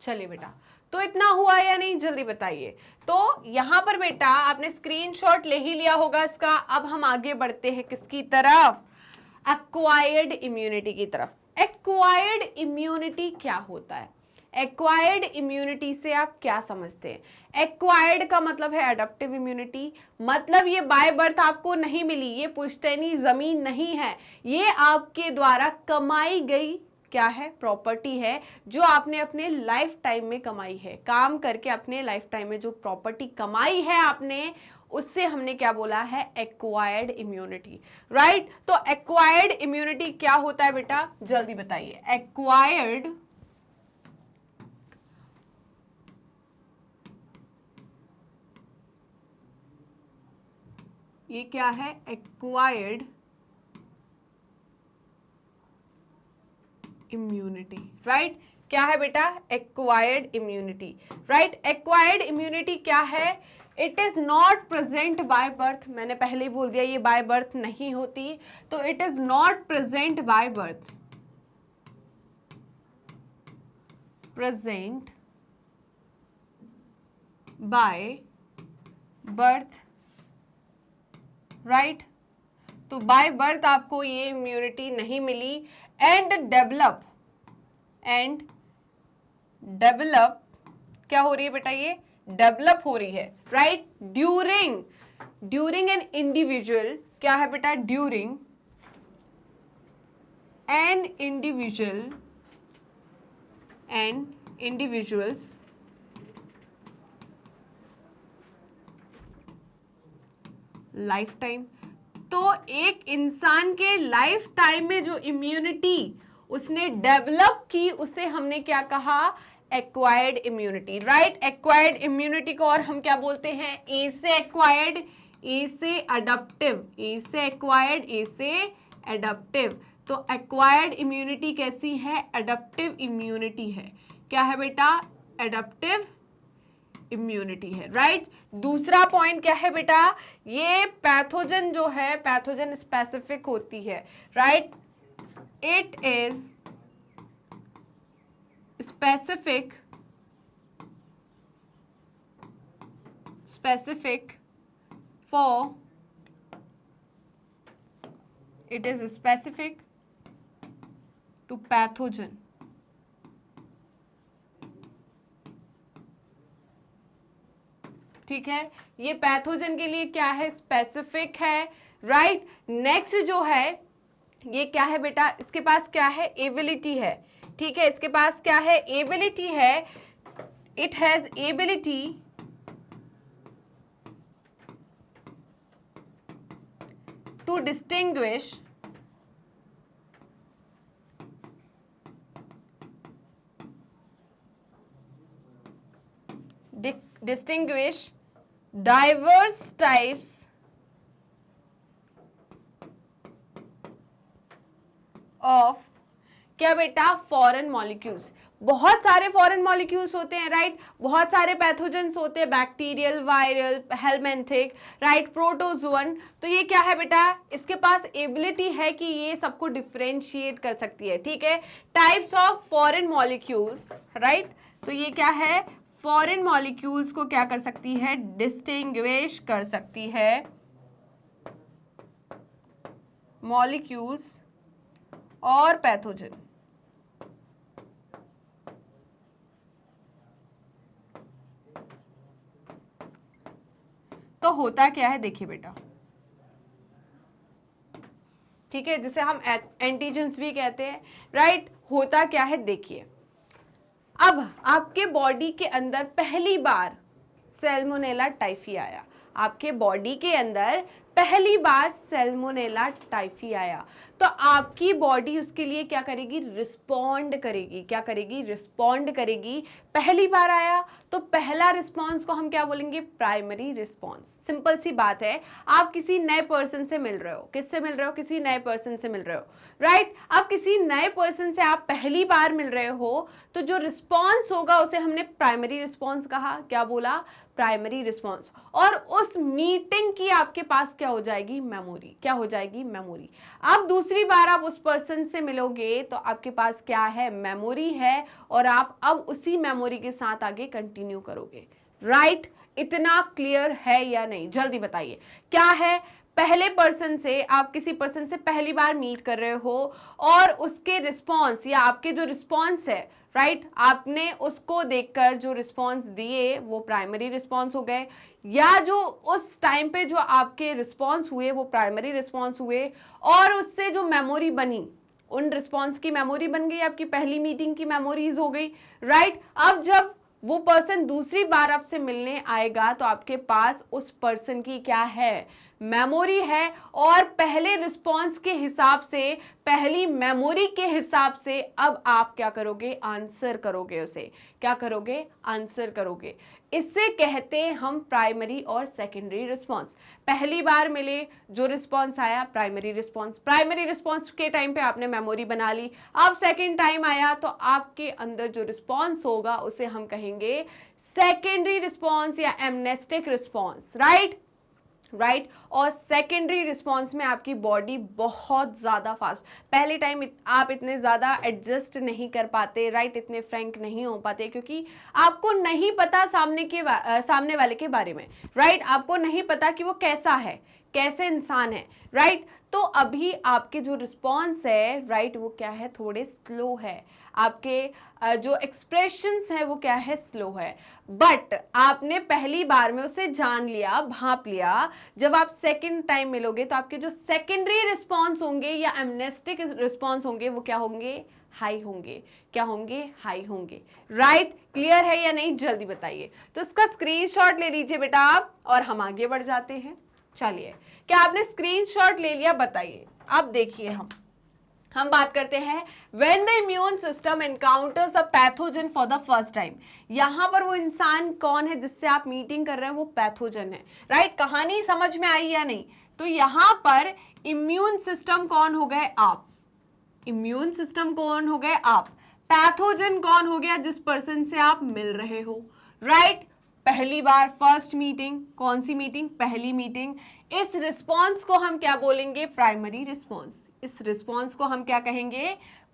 चलिए बेटा, तो इतना हुआ या नहीं, जल्दी बताइए। तो यहां पर बेटा आपने स्क्रीनशॉट ले ही लिया होगा इसका। अब हम आगे बढ़ते हैं किसकी तरफ, एक्वायर्ड इम्यूनिटी की तरफ। एक्वायर्ड इम्यूनिटी क्या होता है, एक्वायर्ड इम्यूनिटी से आप क्या समझते हैं? एक्वायर्ड का मतलब है अडॉप्टिव इम्यूनिटी, मतलब ये बाय बर्थ आपको नहीं मिली, ये पुश्तैनी जमीन नहीं है, ये आपके द्वारा कमाई गई क्या है, प्रॉपर्टी है, जो आपने अपने लाइफ टाइम में कमाई है, काम करके अपने लाइफ टाइम में जो प्रॉपर्टी कमाई है आपने, उससे हमने क्या बोला है, एक्वायर्ड इम्यूनिटी। राइट, तो एक्वायर्ड इम्यूनिटी क्या होता है बेटा, जल्दी बताइए। एक्वायर्ड ये क्या है, एक्वायर्ड इम्यूनिटी। राइट, क्या है बेटा, acquired immunity. Right, acquired immunity क्या है, it is not present by birth, मैंने पहले ही बोल दिया ये बाय बर्थ नहीं होती, तो it is not present by birth, present by birth. Right, तो बाय बर्थ आपको ये इम्यूनिटी नहीं मिली, एंड डेवलप क्या हो रही है बेटा, ये डेवलप हो रही है। राइट, ड्यूरिंग एन इंडिविजुअल, क्या है बेटा, during an individuals life time. तो एक इंसान के लाइफ टाइम में जो इम्यूनिटी उसने डेवलप की, उसे हमने क्या कहा, acquired immunity. Right, acquired immunity को और हम क्या बोलते हैं, ए से एक्वायर्ड, ए से अडॉप्टिव, ए से एक्वायर्ड, ए से एडप्टिव। तो एक्वायर्ड इम्यूनिटी कैसी है, अडप्टिव इम्यूनिटी है। क्या है बेटा, एडप्टिव इम्यूनिटी है। राइट, दूसरा पॉइंट क्या है बेटा, ये पैथोजन जो है, पैथोजन स्पेसिफिक होती है। Right, it is specific for, it is specific to pathogen. ठीक है, ये पैथोजन के लिए क्या है, स्पेसिफिक है। राइट, नेक्स्ट जो है ये क्या है बेटा, इसके पास क्या है, एबिलिटी है। ठीक है, इसके पास क्या है, एबिलिटी है, it has ability to distinguish diverse types of क्या बेटा, फॉरेन मॉलिक्यूल्स। बहुत सारे फॉरेन मॉलिक्यूल्स होते हैं। राइट, बहुत सारे पैथोजेंस होते हैं, bacterial, viral, helminthic, right, protozoan. तो ये क्या है बेटा, इसके पास एबिलिटी है कि ये सबको डिफरेंशिएट कर सकती है। ठीक है, types of foreign molecules. Right, तो ये क्या है, फॉरेन मॉलिक्यूल्स को क्या कर सकती है, डिस्टिंग्विश कर सकती है, मॉलिक्यूल्स और पैथोजन। तो होता क्या है, देखिए बेटा, ठीक है, जिसे हम एंटीजेंस भी कहते हैं। राइट, होता क्या है, देखिए, अब आपके बॉडी के अंदर पहली बार सैल्मोनेला टाइफी आया, आपके बॉडी के अंदर पहली बार सैल्मोनेला टाइफी आया, तो आपकी बॉडी उसके लिए क्या करेगी, रिस्पॉन्ड करेगी। क्या करेगी, रिस्पॉन्ड करेगी। पहली बार आया तो पहला रिस्पॉन्स को हम क्या बोलेंगे, प्राइमरी रिस्पॉन्स। सिंपल सी बात है, आप किसी नए पर्सन से मिल रहे हो, किससे मिल रहे हो, किसी नए पर्सन से मिल रहे हो, राइट। अब किसी नए पर्सन से आप पहली बार मिल रहे हो तो जो रिस्पॉन्स होगा उसे हमने प्राइमरी रिस्पॉन्स कहा। क्या बोला, प्राइमरी रिस्पॉन्स। और उस मीटिंग की आपके पास क्या हो जाएगी, मेमोरी। क्या हो जाएगी, मेमोरी। अब दूसरी बार आप उस पर्सन से मिलोगे तो आपके पास क्या है, मेमोरी है, और आप अब उसी मेमोरी के साथ आगे कंटिन्यू करोगे, राइट। इतना क्लियर है या नहीं, जल्दी बताइए। क्या है, पहले पर्सन से, आप किसी पर्सन से पहली बार मीट कर रहे हो और उसके रिस्पॉन्स या आपके जो रिस्पॉन्स है, राइट, आपने उसको देखकर जो रिस्पॉन्स दिए वो प्राइमरी रिस्पॉन्स हो गए, या जो उस टाइम पे जो आपके रिस्पॉन्स हुए वो प्राइमरी रिस्पॉन्स हुए, और उससे जो मेमोरी बनी, उन रिस्पॉन्स की मेमोरी बन गई, आपकी पहली मीटिंग की मेमोरीज हो गई, राइट। अब जब वो पर्सन दूसरी बार आपसे मिलने आएगा तो आपके पास उस पर्सन की क्या है, मेमोरी है, और पहले रिस्पॉन्स के हिसाब से, पहली मेमोरी के हिसाब से अब आप क्या करोगे, आंसर करोगे उसे। क्या करोगे, आंसर करोगे। इससे कहते हैं हम प्राइमरी और सेकेंडरी रिस्पॉन्स। पहली बार मिले, जो रिस्पॉन्स आया प्राइमरी रिस्पॉन्स, प्राइमरी रिस्पॉन्स के टाइम पे आपने मेमोरी बना ली। अब सेकेंड टाइम आया तो आपके अंदर जो रिस्पॉन्स होगा उसे हम कहेंगे सेकेंडरी रिस्पॉन्स या एमनेस्टिक रिस्पॉन्स, राइट, राइट। और सेकेंडरी रिस्पॉन्स में आपकी बॉडी बहुत ज़्यादा फास्ट, पहले टाइम आप इतने ज़्यादा एडजस्ट नहीं कर पाते, राइट, इतने फ्रैंक नहीं हो पाते, क्योंकि आपको नहीं पता सामने वाले के बारे में, राइट, आपको नहीं पता कि वो कैसा है, कैसे इंसान है, राइट। तो अभी आपके जो रिस्पॉन्स है, राइट, वो क्या है, थोड़े स्लो है, आपके जो एक्सप्रेशंस है वो क्या है, स्लो है। बट आपने पहली बार में उसे जान लिया, भांप लिया, जब आप सेकंड टाइम मिलोगे तो आपके जो सेकेंडरी रिस्पॉन्स होंगे या एमनेस्टिक रिस्पॉन्स होंगे वो क्या होंगे, हाई होंगे। क्या होंगे, हाई होंगे, राइट। क्लियर है या नहीं, जल्दी बताइए। तो इसका स्क्रीनशॉट ले लीजिए बेटा आप, और हम आगे बढ़ जाते हैं। चलिए, क्या आपने स्क्रीनशॉट ले लिया, बताइए। अब देखिए, हम बात करते हैं when the immune system encounters a pathogen for the first time. यहां पर वो इंसान कौन है जिससे आप मीटिंग कर रहे हैं, वो पैथोजन है, राइट। कहानी समझ में आई या नहीं। तो यहां पर इम्यून सिस्टम कौन हो गए, आप। इम्यून सिस्टम कौन हो गए, आप। पैथोजन कौन हो गया, जिस पर्सन से आप मिल रहे हो, राइट। पहली बार, फर्स्ट मीटिंग, कौन सी मीटिंग, पहली मीटिंग। इस रिस्पॉन्स को हम क्या बोलेंगे, प्राइमरी रिस्पॉन्स। इस रिस्पॉन्स को हम क्या कहेंगे,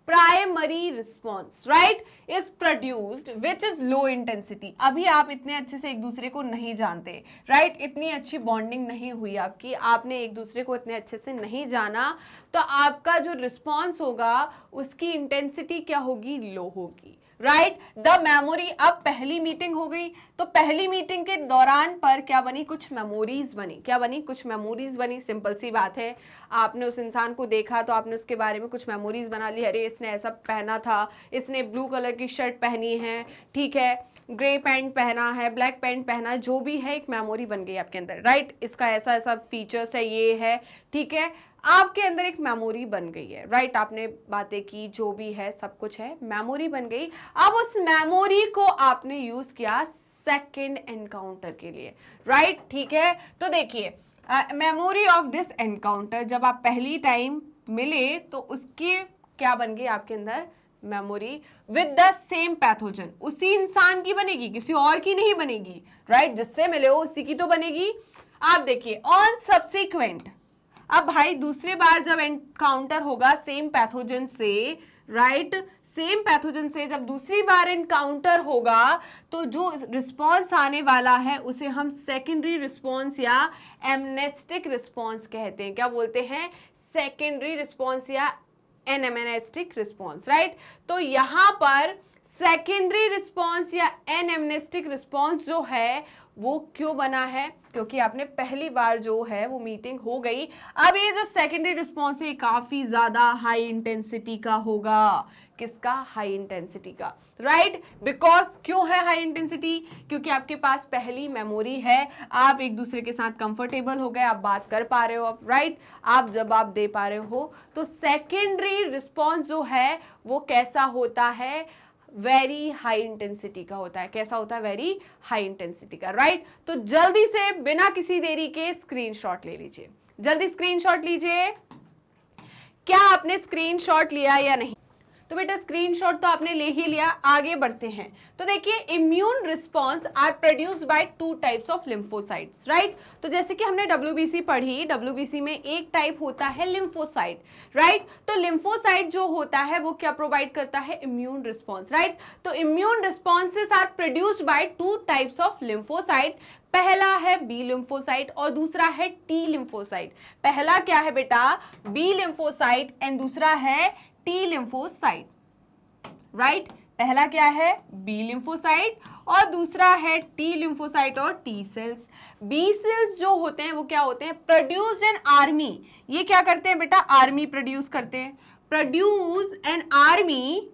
primary response, right, is produced which is low intensity. अभी आप इतने अच्छे से एक दूसरे को नहीं जानते, राइट, इतनी अच्छी बॉन्डिंग नहीं हुई आपकी, आपने एक दूसरे को इतने अच्छे से नहीं जाना, तो आपका जो रिस्पॉन्स होगा उसकी इंटेंसिटी क्या होगी, लो होगी, राइट। द मेमोरी, अब पहली मीटिंग हो गई तो पहली मीटिंग के दौरान पर क्या बनी, कुछ मेमोरीज बनी। क्या बनी, कुछ मेमोरीज बनी। सिंपल सी बात है, आपने उस इंसान को देखा तो आपने उसके बारे में कुछ मेमोरीज बना ली। अरे इसने ऐसा पहना था, इसने ब्लू कलर की शर्ट पहनी है, ठीक है, ग्रे पैंट पहना है, ब्लैक पैंट पहना, जो भी है एक मेमोरी बन गई आपके अंदर, राइट। इसका ऐसा ऐसा फीचर्स है, ये है, ठीक है, आपके अंदर एक मेमोरी बन गई है, राइट। आपने बातें की, जो भी है सब कुछ है, मेमोरी बन गई। अब उस मेमोरी को आपने यूज किया सेकंड एनकाउंटर के लिए, राइट, ठीक है। तो देखिए, मेमोरी ऑफ दिस एनकाउंटर, जब आप पहली टाइम मिले तो उसकी क्या बन गई आपके अंदर, memory with the same pathogen. उसी इंसान की बनेगी, किसी और की नहीं बनेगी, राइट। जिससे मिले हो उसी की तो बनेगी। आप देखिए, ऑन सब्सिक्वेंट, अब भाई दूसरी बार जब एनकाउंटर होगा सेम पैथोजन से, राइट, सेम पैथोजन से जब दूसरी बार एनकाउंटर होगा तो जो रिस्पॉन्स आने वाला है उसे हम सेकेंडरी रिस्पॉन्स या एमनेस्टिक रिस्पॉन्स कहते हैं। क्या बोलते हैं, सेकेंडरी रिस्पॉन्स या एनएमनेस्टिक रिस्पॉन्स, राइट। तो यहां पर सेकेंडरी रिस्पॉन्स या एनेम्नेस्टिक रिस्पॉन्स जो है वो क्यों बना है? क्योंकि आपने पहली बार जो है वो मीटिंग हो गई। अब ये जो सेकेंडरी रिस्पॉन्स है काफी ज्यादा हाई इंटेंसिटी का होगा। किसका? हाई इंटेंसिटी का, राइट? बिकॉज क्यों है हाई इंटेंसिटी? क्योंकि आपके पास पहली मेमोरी है, आप एक दूसरे के साथ कंफर्टेबल हो गए, आप बात कर पा रहे हो, आप राइट, आप जवाब दे पा रहे हो। तो सेकेंडरी रिस्पॉन्स जो है वो कैसा होता है? वेरी हाई इंटेंसिटी का होता है। कैसा होता है? वेरी हाई इंटेंसिटी का, राइट? तो जल्दी से बिना किसी देरी के स्क्रीनशॉट ले लीजिए, जल्दी स्क्रीनशॉट लीजिए। क्या आपने स्क्रीनशॉट लिया या नहीं? तो बेटा स्क्रीनशॉट तो आपने ले ही लिया, आगे बढ़ते हैं। तो देखिए, immune response are produced by two types of lymphocytes, right? तो जैसे कि हमने डब्ल्यूबीसी पढ़ी, डब्ल्यूबीसी में एक टाइप होता है लिम्फोसाइट, राइट? तो लिम्फोसाइट जो होता है वो क्या प्रोवाइड करता है? Immune response, right? तो immune responses are produced by two types of lymphocyte. पहला है बी लिम्फोसाइट और दूसरा है टी लिम्फोसाइट। पहला क्या है बेटा? बी लिम्फोसाइट एंड दूसरा है टी लिम्फोसाइट, राइट? पहला क्या है? बी लिम्फोसाइट और दूसरा है टी लिम्फोसाइट और टी सेल्स। बी सेल्स जो होते हैं वो क्या होते हैं? Produced an army. ये क्या करते हैं बेटा? आर्मी प्रोड्यूस करते हैं। Produce an army,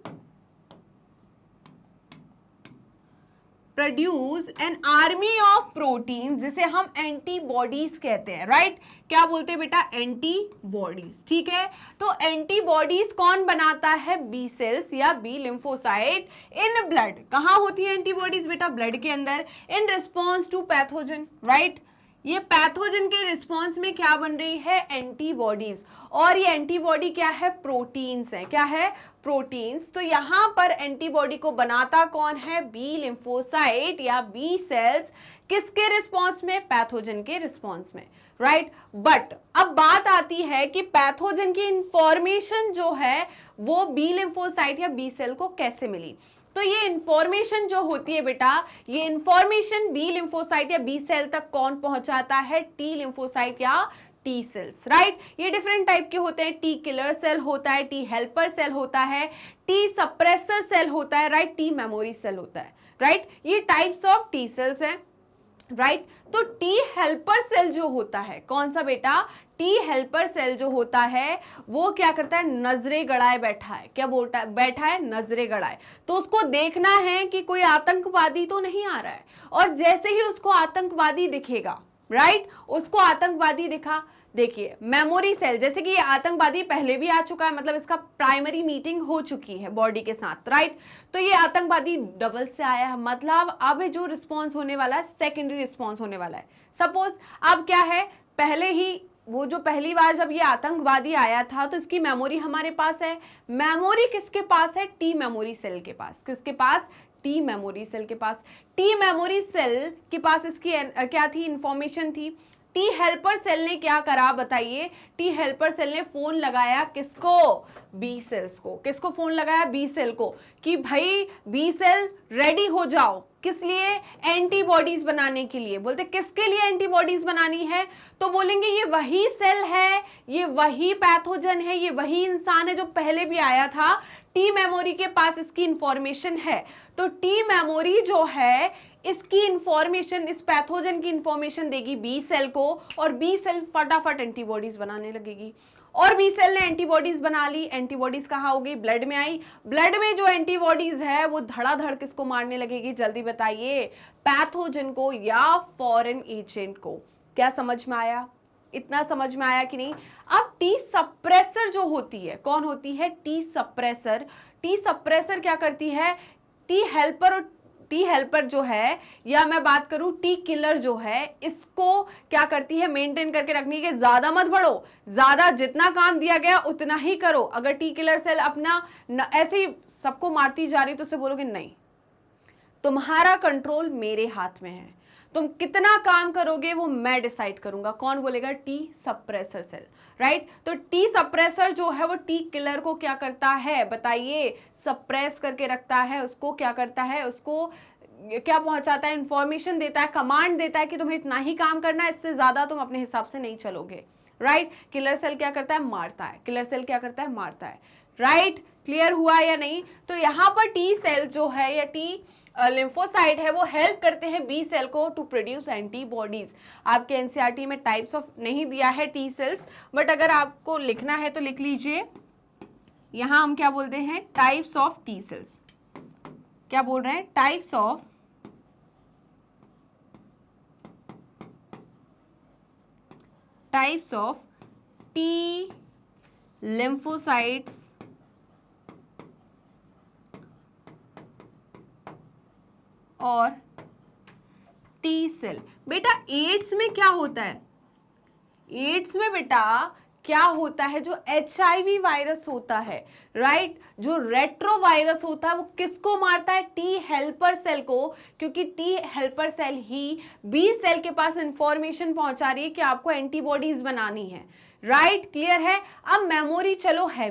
produce an army of protein, जिसे हम एंटीबॉडीज कहते हैं, राइट? क्या बोलते हैं बेटा? एंटीबॉडीज, ठीक है? तो एंटीबॉडीज कौन बनाता है? बी सेल्स या बी लिम्फोसाइट इन ब्लड। कहां होती है एंटीबॉडीज बेटा? ब्लड के अंदर, in response to pathogen, right? ये पैथोजन के रिस्पॉन्स में क्या बन रही है? एंटीबॉडीज। और ये एंटीबॉडी क्या है? प्रोटीन्स है। क्या है? प्रोटीन्स। तो यहां पर एंटीबॉडी को बनाता कौन है? बी लिम्फोसाइट या बी सेल्स। किसके रिस्पॉन्स में? पैथोजन के रिस्पॉन्स में, राइट? बट अब बात आती है कि पैथोजन की इंफॉर्मेशन जो है वो बी लिम्फोसाइट या बी सेल को कैसे मिली? तो ये इंफॉर्मेशन जो होती है बेटा, ये इंफॉर्मेशन बी लिम्फोसाइट या बी सेल तक कौन पहुंचाता है? टी लिम्फोसाइट या टी सेल्स, राइट? ये डिफरेंट टाइप के होते हैं। टी किलर सेल होता है, टी हेल्पर सेल होता है, टी सप्रेसर सेल होता है, राइट? टी मेमोरी सेल होता है, राइट? ये टाइप्स ऑफ टी सेल्स हैं, राइट? तो टी हेल्पर सेल जो होता है, कौन सा बेटा? टी हेल्पर सेल जो होता है वो क्या करता है? नजरे गड़ाए बैठा है। क्या बोलता है? बैठा है नजरे गड़ाए। तो उसको देखना है कि कोई आतंकवादी तो नहीं आ रहा है, और जैसे ही उसको आतंकवादी दिखेगा, राइट, उसको आतंकवादी दिखा, देखिए मेमोरी सेल, जैसे कि ये आतंकवादी पहले भी आ चुका है, मतलब इसका प्राइमरी मीटिंग हो चुकी है बॉडी के साथ, राइट? तो ये आतंकवादी डबल से आया है, मतलब अब जो रिस्पॉन्स होने वाला है सेकेंडरी रिस्पॉन्स होने वाला है। सपोज अब क्या है, पहले ही वो जो पहली बार जब ये आतंकवादी आया था तो इसकी मेमोरी हमारे पास है। मेमोरी किसके पास है? टी मेमोरी सेल के पास। किसके पास? टी मेमोरी सेल के पास। टी मेमोरी सेल के पास इसकी क्या थी? इंफॉर्मेशन थी। टी हेल्पर सेल ने क्या करा बताइए? टी हेल्पर सेल ने फोन लगाया किसको? बी सेल्स को। किसको फोन लगाया? बी सेल को, कि भाई बी सेल रेडी हो जाओ। किस लिए? एंटीबॉडीज बनाने के लिए। बोलते किसके लिए एंटीबॉडीज बनानी है? तो बोलेंगे ये वही सेल है, ये वही पैथोजन है, ये वही इंसान है जो पहले भी आया था। टी मेमोरी के पास इसकी इंफॉर्मेशन है, तो टी मेमोरी जो है इसकी इंफॉर्मेशन, इस पैथोजन की इंफॉर्मेशन देगी बी सेल को, और बी सेल फटाफट एंटीबॉडीज बनाने लगेगी। और बी सेल ने एंटीबॉडीज बना ली। एंटीबॉडीज कहाँ हो गई? ब्लड में आई। ब्लड में जो एंटीबॉडीज है वो धड़ाधड़ किसको मारने लगेगी? जल्दी बताइए, पैथोजन को या फॉरेन एजेंट को। क्या समझ में आया? इतना समझ में आया कि नहीं? अब टी सप्रेसर जो होती है, कौन होती है? T suppressor. टी सप्रेसर क्या करती है? टी हेल्पर, और टी हेल्पर जो है, या मैं बात करूं टी किलर जो है, इसको क्या करती है? मेंटेन करके रखनी है, ज्यादा मत बढ़ो, ज्यादा जितना काम दिया गया उतना ही करो। अगर टी किलर सेल अपना ऐसे ही सबको मारती जा रही तो उसे बोलोगे नहीं, तुम्हारा कंट्रोल मेरे हाथ में है, तुम कितना काम करोगे वो मैं डिसाइड करूंगा। कौन बोलेगा? T suppressor cell, right? तो टी सप्रेसर जो है वो टी किलर को क्या करता है बताइए? सप्रेस करके रखता है। उसको क्या करता है? उसको क्या पहुंचाता है? इंफॉर्मेशन देता है, कमांड देता है कि तुम्हें इतना ही काम करना है, इससे ज्यादा तुम अपने हिसाब से नहीं चलोगे, राइट? किलर सेल क्या करता है? मारता है। किलर सेल क्या करता है? मारता है। राइट, क्लियर हुआ या नहीं? तो यहाँ पर टी सेल जो है या टी लिम्फोसाइट है वो हेल्प करते हैं बी सेल को टू प्रोड्यूस एंटीबॉडीज। आपके एनसीईआरटी में टाइप्स ऑफ नहीं दिया है टी सेल्स, बट अगर आपको लिखना है तो लिख लीजिए। यहां हम क्या बोलते हैं? Types of T cells. क्या बोल रहे हैं? टाइप्स ऑफ टी लिम्फोसाइट्स और टी सेल। बेटा एड्स में क्या होता है? एड्स में बेटा क्या होता है? जो HIV वायरस होता है, राइट, जो रेट्रोवायरस होता है वो किसको मारता है? टी हेल्पर सेल को, क्योंकि टी हेल्पर सेल ही बी सेल के पास इंफॉर्मेशन पहुंचा रही है कि आपको एंटीबॉडीज बनानी है, राइट, क्लियर है? अब मेमोरी चलो है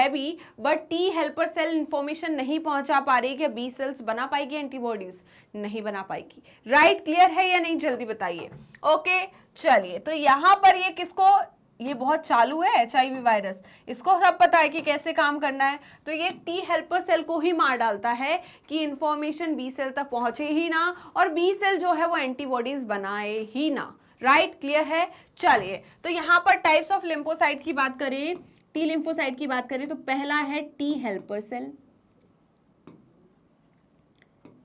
भी but T helper cell information नहीं पहुंचा पा रही कि बी सेल्स बना पाएगी एंटीबॉडीज, नहीं बना पाएगी, राइट, क्लियर है या नहीं? जल्दी बताइए। ओके, चलिए, तो यहां पर ये किसको, ये बहुत चालू है HIV वायरस, इसको सब पता है कि कैसे काम करना है, तो ये टी हेल्पर सेल को ही मार डालता है कि इंफॉर्मेशन बी सेल तक पहुंचे ही ना और बी सेल जो है वो एंटीबॉडीज बनाए ही ना, राइट, क्लियर है? चलिए, तो यहां पर टाइप्स ऑफ लिम्फोसाइट की बात करें, टी लिम्फोसाइट की बात करें तो पहला है टी हेल्पर सेल।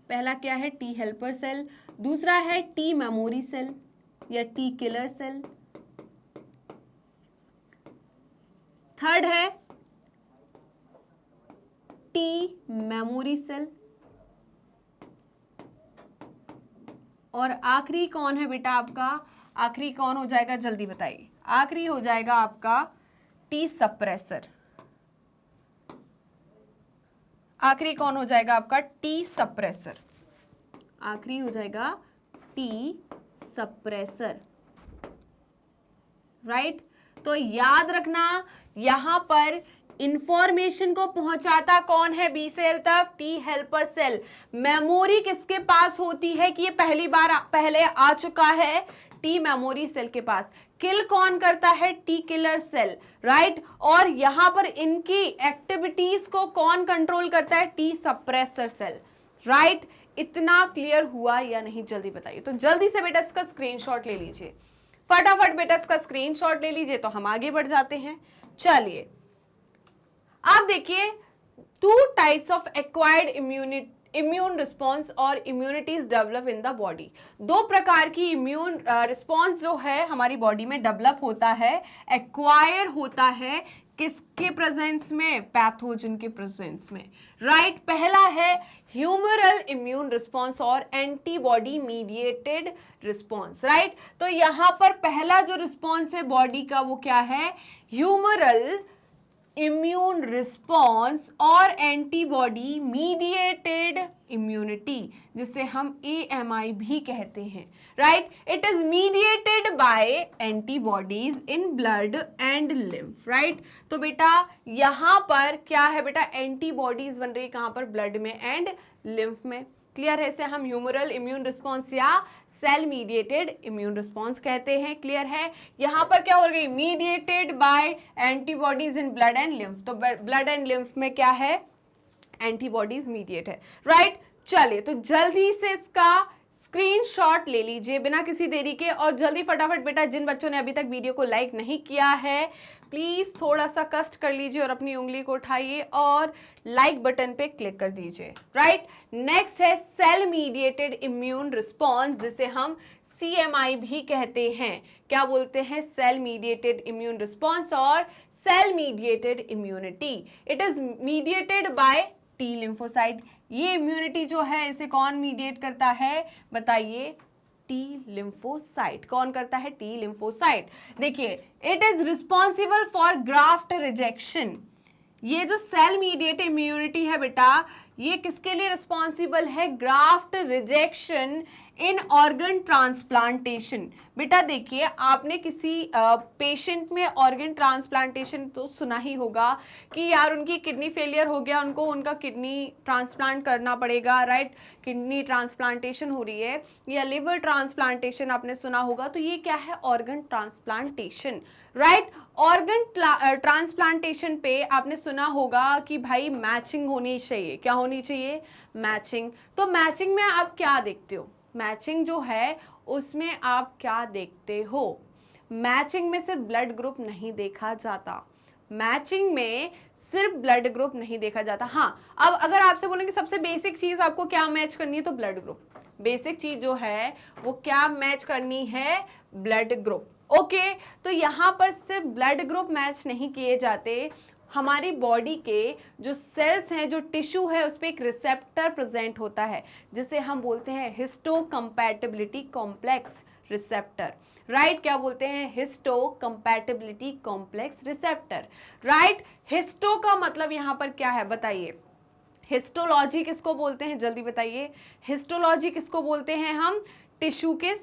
पहला क्या है? T helper cell. दूसरा है टी मेमोरी सेल या टी किलर सेल। थर्ड है टी मेमोरी सेल। और आखिरी कौन है बेटा आपका? आखिरी कौन हो जाएगा? जल्दी बताइए। आखिरी हो जाएगा आपका टी सप्रेसर। आखिरी कौन हो जाएगा आपका? T suppressor. आखिरी हो जाएगा टी सप्रेसर, राइट। तो याद रखना यहां पर इंफॉर्मेशन को पहुंचाता कौन है बी सेल तक? T helper cell. मेमोरी किसके पास होती है कि ये पहले आ चुका है? टी मेमोरी सेल के पास। किल कौन करता है? T killer cell, right. और यहां पर इनकी एक्टिविटीज को कौन कंट्रोल करता है? T suppressor cell, right. इतना क्लियर हुआ या नहीं? जल्दी बताइए। तो जल्दी से बेटा इसका स्क्रीनशॉट ले लीजिए, फटाफट बेटा इसका स्क्रीनशॉट ले लीजिए, तो हम आगे बढ़ जाते हैं। चलिए, आप देखिए, 2 types of acquired immune response और immunities develop in the body. 2 प्रकार की इम्यून रिस्पॉन्स जो है हमारी बॉडी में डेवलप होता है, एक्वायर होता है किसके प्रेजेंस में? पैथोजन के प्रेजेंस में, राइट। पहला है ह्यूमरल इम्यून रिस्पॉन्स और एंटीबॉडी मीडिएटेड रिस्पॉन्स, राइट। तो यहां पर पहला जो रिस्पॉन्स है बॉडी का वो क्या है? ह्यूमरल इम्यून रिस्पॉन्स और एंटीबॉडी मीडिएटेड इम्यूनिटी, जिसे हम AMI भी कहते हैं, right. It is mediated bye antibodies in blood and lymph, right. तो बेटा यहां पर क्या है बेटा? एंटीबॉडीज बन रही है कहां पर? ब्लड में एंड लिम्फ में, क्लियर है? इसे हम ह्यूमरल इम्यून रिस्पॉन्स या सेल मीडिएटेड इम्यून रिस्पॉन्स कहते हैं, क्लियर है? यहां पर क्या हो गई? Mediated by antibodies in blood and lymph. तो ब्लड एंड लिम्फ में क्या है? एंटीबॉडीज मीडिएट है, राइट। चलिए, तो जल्दी से इसका स्क्रीनशॉट ले लीजिए बिना किसी देरी के, और जल्दी फटाफट बेटा जिन बच्चों ने अभी तक वीडियो को लाइक नहीं किया है प्लीज थोड़ा सा कष्ट कर लीजिए और अपनी उंगली को उठाइए और लाइक बटन पे क्लिक कर दीजिए, राइट। नेक्स्ट है सेल मीडिएटेड इम्यून रिस्पॉन्स, जिसे हम CMI भी कहते हैं। क्या बोलते हैं? सेल मीडिएटेड इम्यून रिस्पॉन्स और cell mediated immunity. It is mediated by T lymphocyte. ये इम्यूनिटी जो है इसे कौन मीडिएट करता है? बताइए। T lymphocyte. कौन करता है? T lymphocyte. देखिए, it is responsible for graft rejection. ये जो सेल मीडिएटेड इम्यूनिटी है बेटा, ये किसके लिए रिस्पॉन्सिबल है? ग्राफ्ट रिजेक्शन इन ऑर्गन ट्रांसप्लांटेशन। बेटा देखिए, आपने किसी पेशेंट में ऑर्गन ट्रांसप्लांटेशन तो सुना ही होगा कि यार उनकी किडनी फेलियर हो गया, उनको उनका किडनी ट्रांसप्लांट करना पड़ेगा, राइट? किडनी ट्रांसप्लांटेशन हो रही है, या लिवर ट्रांसप्लांटेशन आपने सुना होगा। तो ये क्या है? Organ transplantation, right? Organ transplantation पे आपने सुना होगा कि भाई मैचिंग होनी चाहिए। क्या होनी चाहिए? मैचिंग। तो मैचिंग में आप क्या देखते हो? मैचिंग जो है उसमें आप क्या देखते हो? मैचिंग में सिर्फ ब्लड ग्रुप नहीं देखा जाता, मैचिंग में सिर्फ ब्लड ग्रुप नहीं देखा जाता। हाँ, अब अगर आपसे बोलेंगे सबसे बेसिक चीज आपको क्या मैच करनी है, तो ब्लड ग्रुप। बेसिक चीज जो है वो क्या मैच करनी है? Blood group. ओके, तो यहां पर सिर्फ ब्लड ग्रुप मैच नहीं किए जाते, हमारी बॉडी के जो सेल्स हैं, जो टिश्यू है, उस पर एक रिसेप्टर प्रेजेंट होता है जिसे हम बोलते हैं हिस्टोकम्पैटिबिलिटी कॉम्प्लेक्स रिसेप्टर, राइट? क्या बोलते हैं? Histocompatibility complex receptor, right? Histo का मतलब यहां पर क्या है बताइए? हिस्टोलॉजी किसको बोलते हैं? जल्दी बताइए। हिस्टोलॉजी किसको बोलते हैं हम? टिश्यू के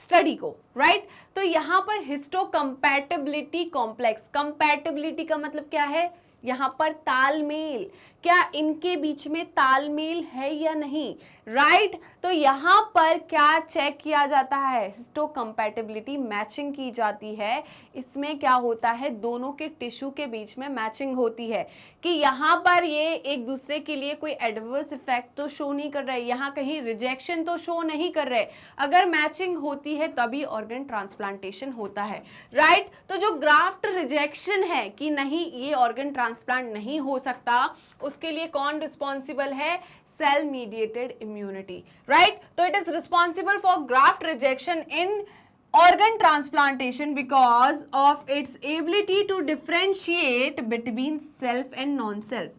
स्टडी को, राइट? तो यहां पर हिस्टोकम्पैटिबिलिटी कॉम्प्लेक्स, कंपैटिबिलिटी का मतलब क्या है? यहां पर तालमेल, क्या इनके बीच में तालमेल है या नहीं, राइट? तो यहां पर क्या चेक किया जाता है? हिस्टोकम्पैटिबिलिटी मैचिंग की जाती है। इसमें क्या होता है? दोनों के टिश्यू के बीच में मैचिंग होती है कि यहां पर ये एक दूसरे के लिए कोई एडवर्स इफेक्ट तो शो नहीं कर रहे, यहां कहीं रिजेक्शन तो शो नहीं कर रहे। अगर मैचिंग होती है तभी ऑर्गन ट्रांसप्लांटेशन होता है, राइट? तो जो ग्राफ्ट रिजेक्शन है कि नहीं ये ऑर्गन ट्रांसप्लांट नहीं हो सकता, उसके लिए कौन रिस्पॉन्सिबल है? Cell mediated immunity, right? तो it is responsible for graft rejection in organ transplantation because of its ability to differentiate between self and non-self।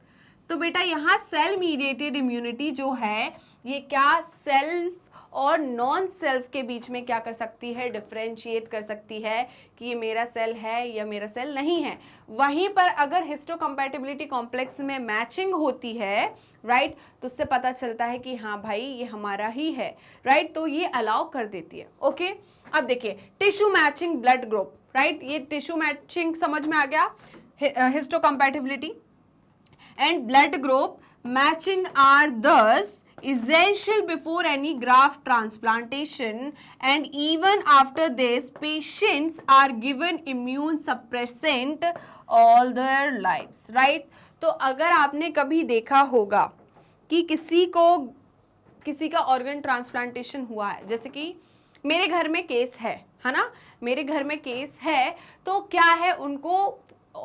तो बेटा यहाँ सेल मीडिएटेड इम्यूनिटी जो है ये क्या सेल्फ और नॉन सेल्फ के बीच में क्या कर सकती है? डिफरेंशिएट कर सकती है कि ये मेरा सेल है या मेरा सेल नहीं है। वहीं पर अगर हिस्टोकम्पैटिबिलिटी कॉम्प्लेक्स में मैचिंग होती है, राइट, तो उससे पता चलता है कि हाँ भाई ये हमारा ही है, राइट? तो ये अलाउ कर देती है। ओके, अब देखिए tissue matching blood group, right? ये टिश्यू मैचिंग समझ में आ गया, histocompatibility and blood group matching are thus essential before any graft transplantation, and even after this patients are given immune suppressant all their lives, right? तो अगर आपने कभी देखा होगा कि किसी का ऑर्गन ट्रांसप्लांटेशन हुआ है, जैसे कि मेरे घर में केस है ना, मेरे घर में केस है, तो क्या है उनको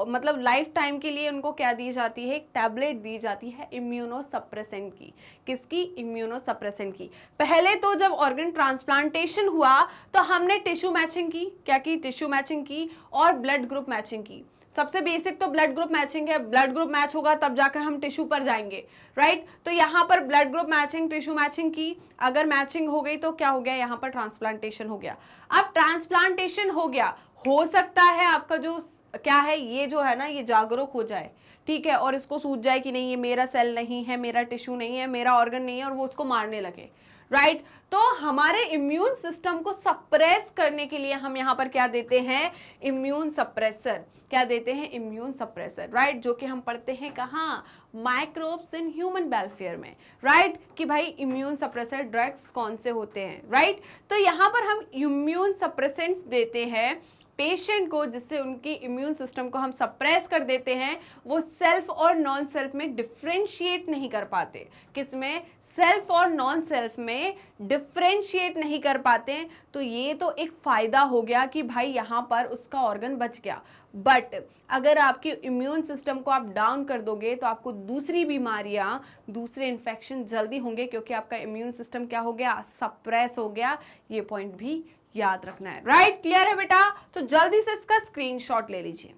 मतलब लाइफ टाइम के लिए उनको क्या दी जाती है? एक टैबलेट दी जाती है इम्यूनोसप्रेसेंट की। किसकी? इम्यूनोसप्रेसेंट की। पहले तो जब ऑर्गन ट्रांसप्लांटेशन हुआ तो हमने टिश्यू मैचिंग की, क्या की? टिश्यू मैचिंग की और ब्लड ग्रुप मैचिंग की। सबसे बेसिक तो ब्लड ग्रुप मैचिंग है, ब्लड ग्रुप मैच होगा तब जाकर हम टिश्यू पर जाएंगे, राइट? तो यहाँ पर blood group matching, tissue matching की, अगर मैचिंग हो गई तो क्या हो गया? यहाँ पर ट्रांसप्लांटेशन हो गया। अब ट्रांसप्लांटेशन हो गया, हो सकता है आपका जो क्या है ये जो है ना ये जागरूक हो जाए, ठीक है, और इसको सूझ जाए कि नहीं ये मेरा सेल नहीं है, मेरा टिश्यू नहीं है, मेरा ऑर्गन नहीं है, और वो उसको मारने लगे, राइट? तो हमारे इम्यून सिस्टम को सप्रेस करने के लिए हम यहाँ पर क्या देते हैं? Immune suppressor. क्या देते हैं? Immune suppressor, right? जो कि हम पढ़ते हैं कहाँ? माइक्रोब्स इन ह्यूमन वेलफेयर में, राइट? कि भाई इम्यून सप्रेसर ड्रग्स कौन से होते हैं, राइट? तो यहाँ पर हम इम्यून सप्रेसेंट्स देते हैं पेशेंट को, जिससे उनकी इम्यून सिस्टम को हम सप्रेस कर देते हैं, वो सेल्फ और नॉन सेल्फ में डिफरेंशिएट नहीं कर पाते। किसमें? सेल्फ और नॉन सेल्फ में डिफरेंशिएट नहीं कर पाते। तो ये तो एक फायदा हो गया कि भाई यहाँ पर उसका ऑर्गन बच गया। बट अगर आपकी इम्यून सिस्टम को आप डाउन कर दोगे तो आपको दूसरी बीमारियां, दूसरे इन्फेक्शन जल्दी होंगे, क्योंकि आपका इम्यून सिस्टम क्या हो गया? सप्रेस हो गया। ये पॉइंट भी याद रखना है, राइट? क्लियर है बेटा? तो जल्दी से इसका स्क्रीनशॉट ले लीजिए,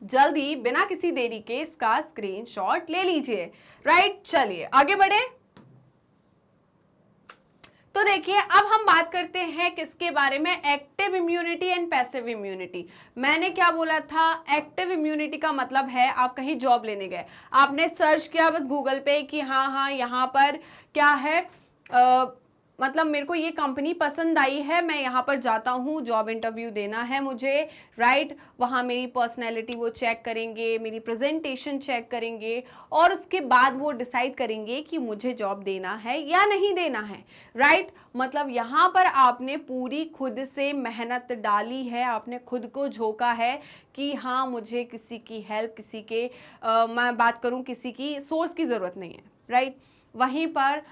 जल्दी बिना किसी देरी के इसका स्क्रीनशॉट ले लीजिए, राइट? चलिए आगे बढ़े। तो देखिए अब हम बात करते हैं किसके बारे में, active immunity and passive immunity. मैंने क्या बोला था, एक्टिव इम्यूनिटी का मतलब है आप कहीं जॉब लेने गए, आपने सर्च किया बस गूगल पे कि हाँ यहाँ पर क्या है, मतलब मेरे को ये कंपनी पसंद आई है, मैं यहाँ पर जाता हूँ, जॉब इंटरव्यू देना है मुझे, राइट। वहाँ मेरी पर्सनैलिटी वो चेक करेंगे, मेरी प्रेजेंटेशन चेक करेंगे और उसके बाद वो डिसाइड करेंगे कि मुझे जॉब देना है या नहीं देना है, राइट। मतलब यहाँ पर आपने पूरी खुद से मेहनत डाली है, आपने खुद को झोंका है कि हाँ मुझे किसी की हेल्प, किसी के मैं बात करूँ किसी की सोर्स की ज़रूरत नहीं है, राइट। वहीं पर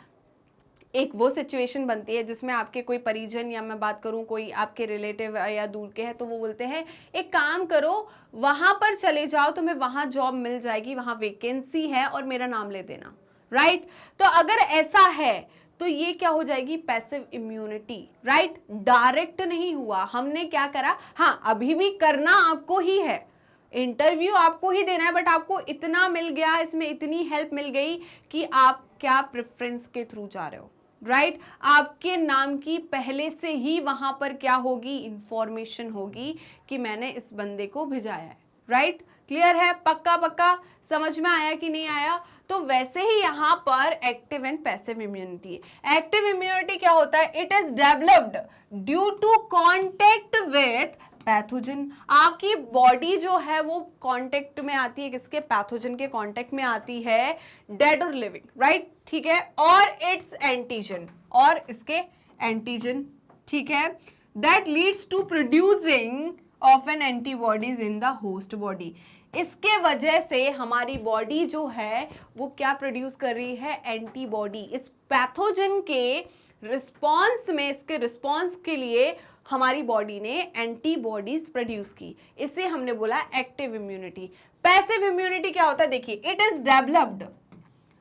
एक वो सिचुएशन बनती है जिसमें आपके कोई परिजन या मैं बात करूं कोई आपके रिलेटिव या दूर के हैं, तो वो बोलते हैं एक काम करो वहां पर चले जाओ, तुम्हें वहां जॉब मिल जाएगी, वहां वैकेंसी है और मेरा नाम ले देना, राइट। तो अगर ऐसा है तो ये क्या हो जाएगी, पैसिव इम्यूनिटी, राइट। डायरेक्ट नहीं हुआ, हमने क्या करा, हाँ अभी भी करना आपको ही है, इंटरव्यू आपको ही देना है, बट आपको इतना मिल गया, इसमें इतनी हेल्प मिल गई कि आप क्या प्रेफरेंस के थ्रू जा रहे हो, राइट। आपके नाम की पहले से ही वहां पर क्या होगी, इंफॉर्मेशन होगी कि मैंने इस बंदे को भेजाया है, राइट। क्लियर है, पक्का पक्का समझ में आया कि नहीं आया। तो वैसे ही यहाँ पर एक्टिव एंड पैसिव इम्यूनिटी है। एक्टिव इम्यूनिटी क्या होता है, it is developed due to contact with pathogen. आपकी बॉडी जो है वो कांटेक्ट में आती है, किसके, पैथोजन के कांटेक्ट में आती है, डेड और लिविंग, राइट, ठीक है। और इट्स एंटीजन, और इसके एंटीजन, ठीक है, that leads to producing of an antibodies in the host body. इसके वजह से हमारी बॉडी जो है वो क्या प्रोड्यूस कर रही है, एंटीबॉडी। इस पैथोजन के रिस्पॉन्स में, इसके रिस्पॉन्स के लिए हमारी बॉडी ने एंटीबॉडीज प्रोड्यूस की, इसे हमने बोला एक्टिव इम्यूनिटी। पैसिव इम्यूनिटी क्या होता है, देखिए, it is developed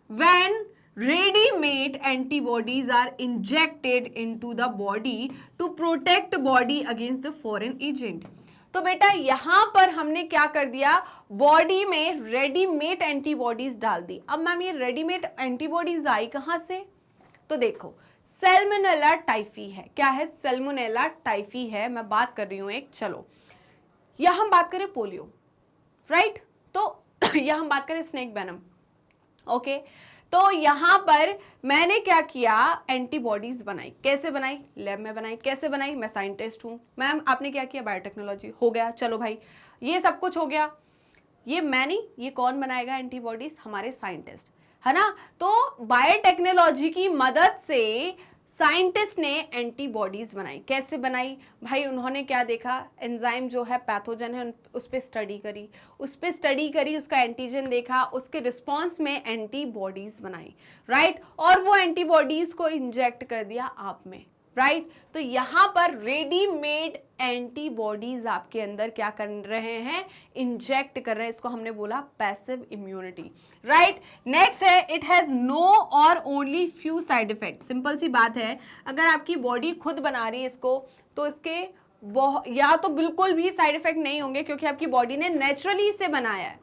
when readymade antibodies are injected into the body to protect body against the foreign agent. तो बेटा यहां पर हमने क्या कर दिया, बॉडी में रेडीमेड एंटीबॉडीज डाल दी। अब मैम ये रेडीमेड एंटीबॉडीज आई कहां से, तो देखो सैल्मोनेला टाइफी है, क्या है, सैल्मोनेला टाइफी है, मैं बात कर रही हूं एक, चलो या हम बात करें पोलियो, राइट, तो या हम बात करें स्नेक वेनम, ओके। तो यहां पर मैंने क्या किया, एंटीबॉडीज बनाई, कैसे बनाई, लैब में बनाई, कैसे बनाई, मैं साइंटिस्ट हूं, मैम आपने क्या किया, बायोटेक्नोलॉजी, हो गया, चलो भाई ये सब कुछ हो गया, ये मैं नहीं, ये कौन बनाएगा एंटीबॉडीज, हमारे साइंटिस्ट, है ना। तो बायोटेक्नोलॉजी की मदद से साइंटिस्ट ने एंटीबॉडीज बनाई, कैसे बनाई भाई, उन्होंने क्या देखा, एंजाइम जो है पैथोजन है उस पर स्टडी करी, उसका एंटीजन देखा, उसके रिस्पॉन्स में एंटीबॉडीज बनाई, राइट, और वो एंटीबॉडीज को इंजेक्ट कर दिया आप में, राइट। तो यहां पर रेडीमेड एंटीबॉडीज आपके अंदर क्या कर रहे हैं, इंजेक्ट कर रहे हैं, इसको हमने बोला पैसिव इम्यूनिटी, राइट। नेक्स्ट है, it has no or only few side effect. Simple सी बात है, अगर आपकी बॉडी खुद बना रही है इसको, तो इसके या तो बिल्कुल भी साइड इफेक्ट नहीं होंगे क्योंकि आपकी बॉडी ने नेचुरली इसे बनाया है,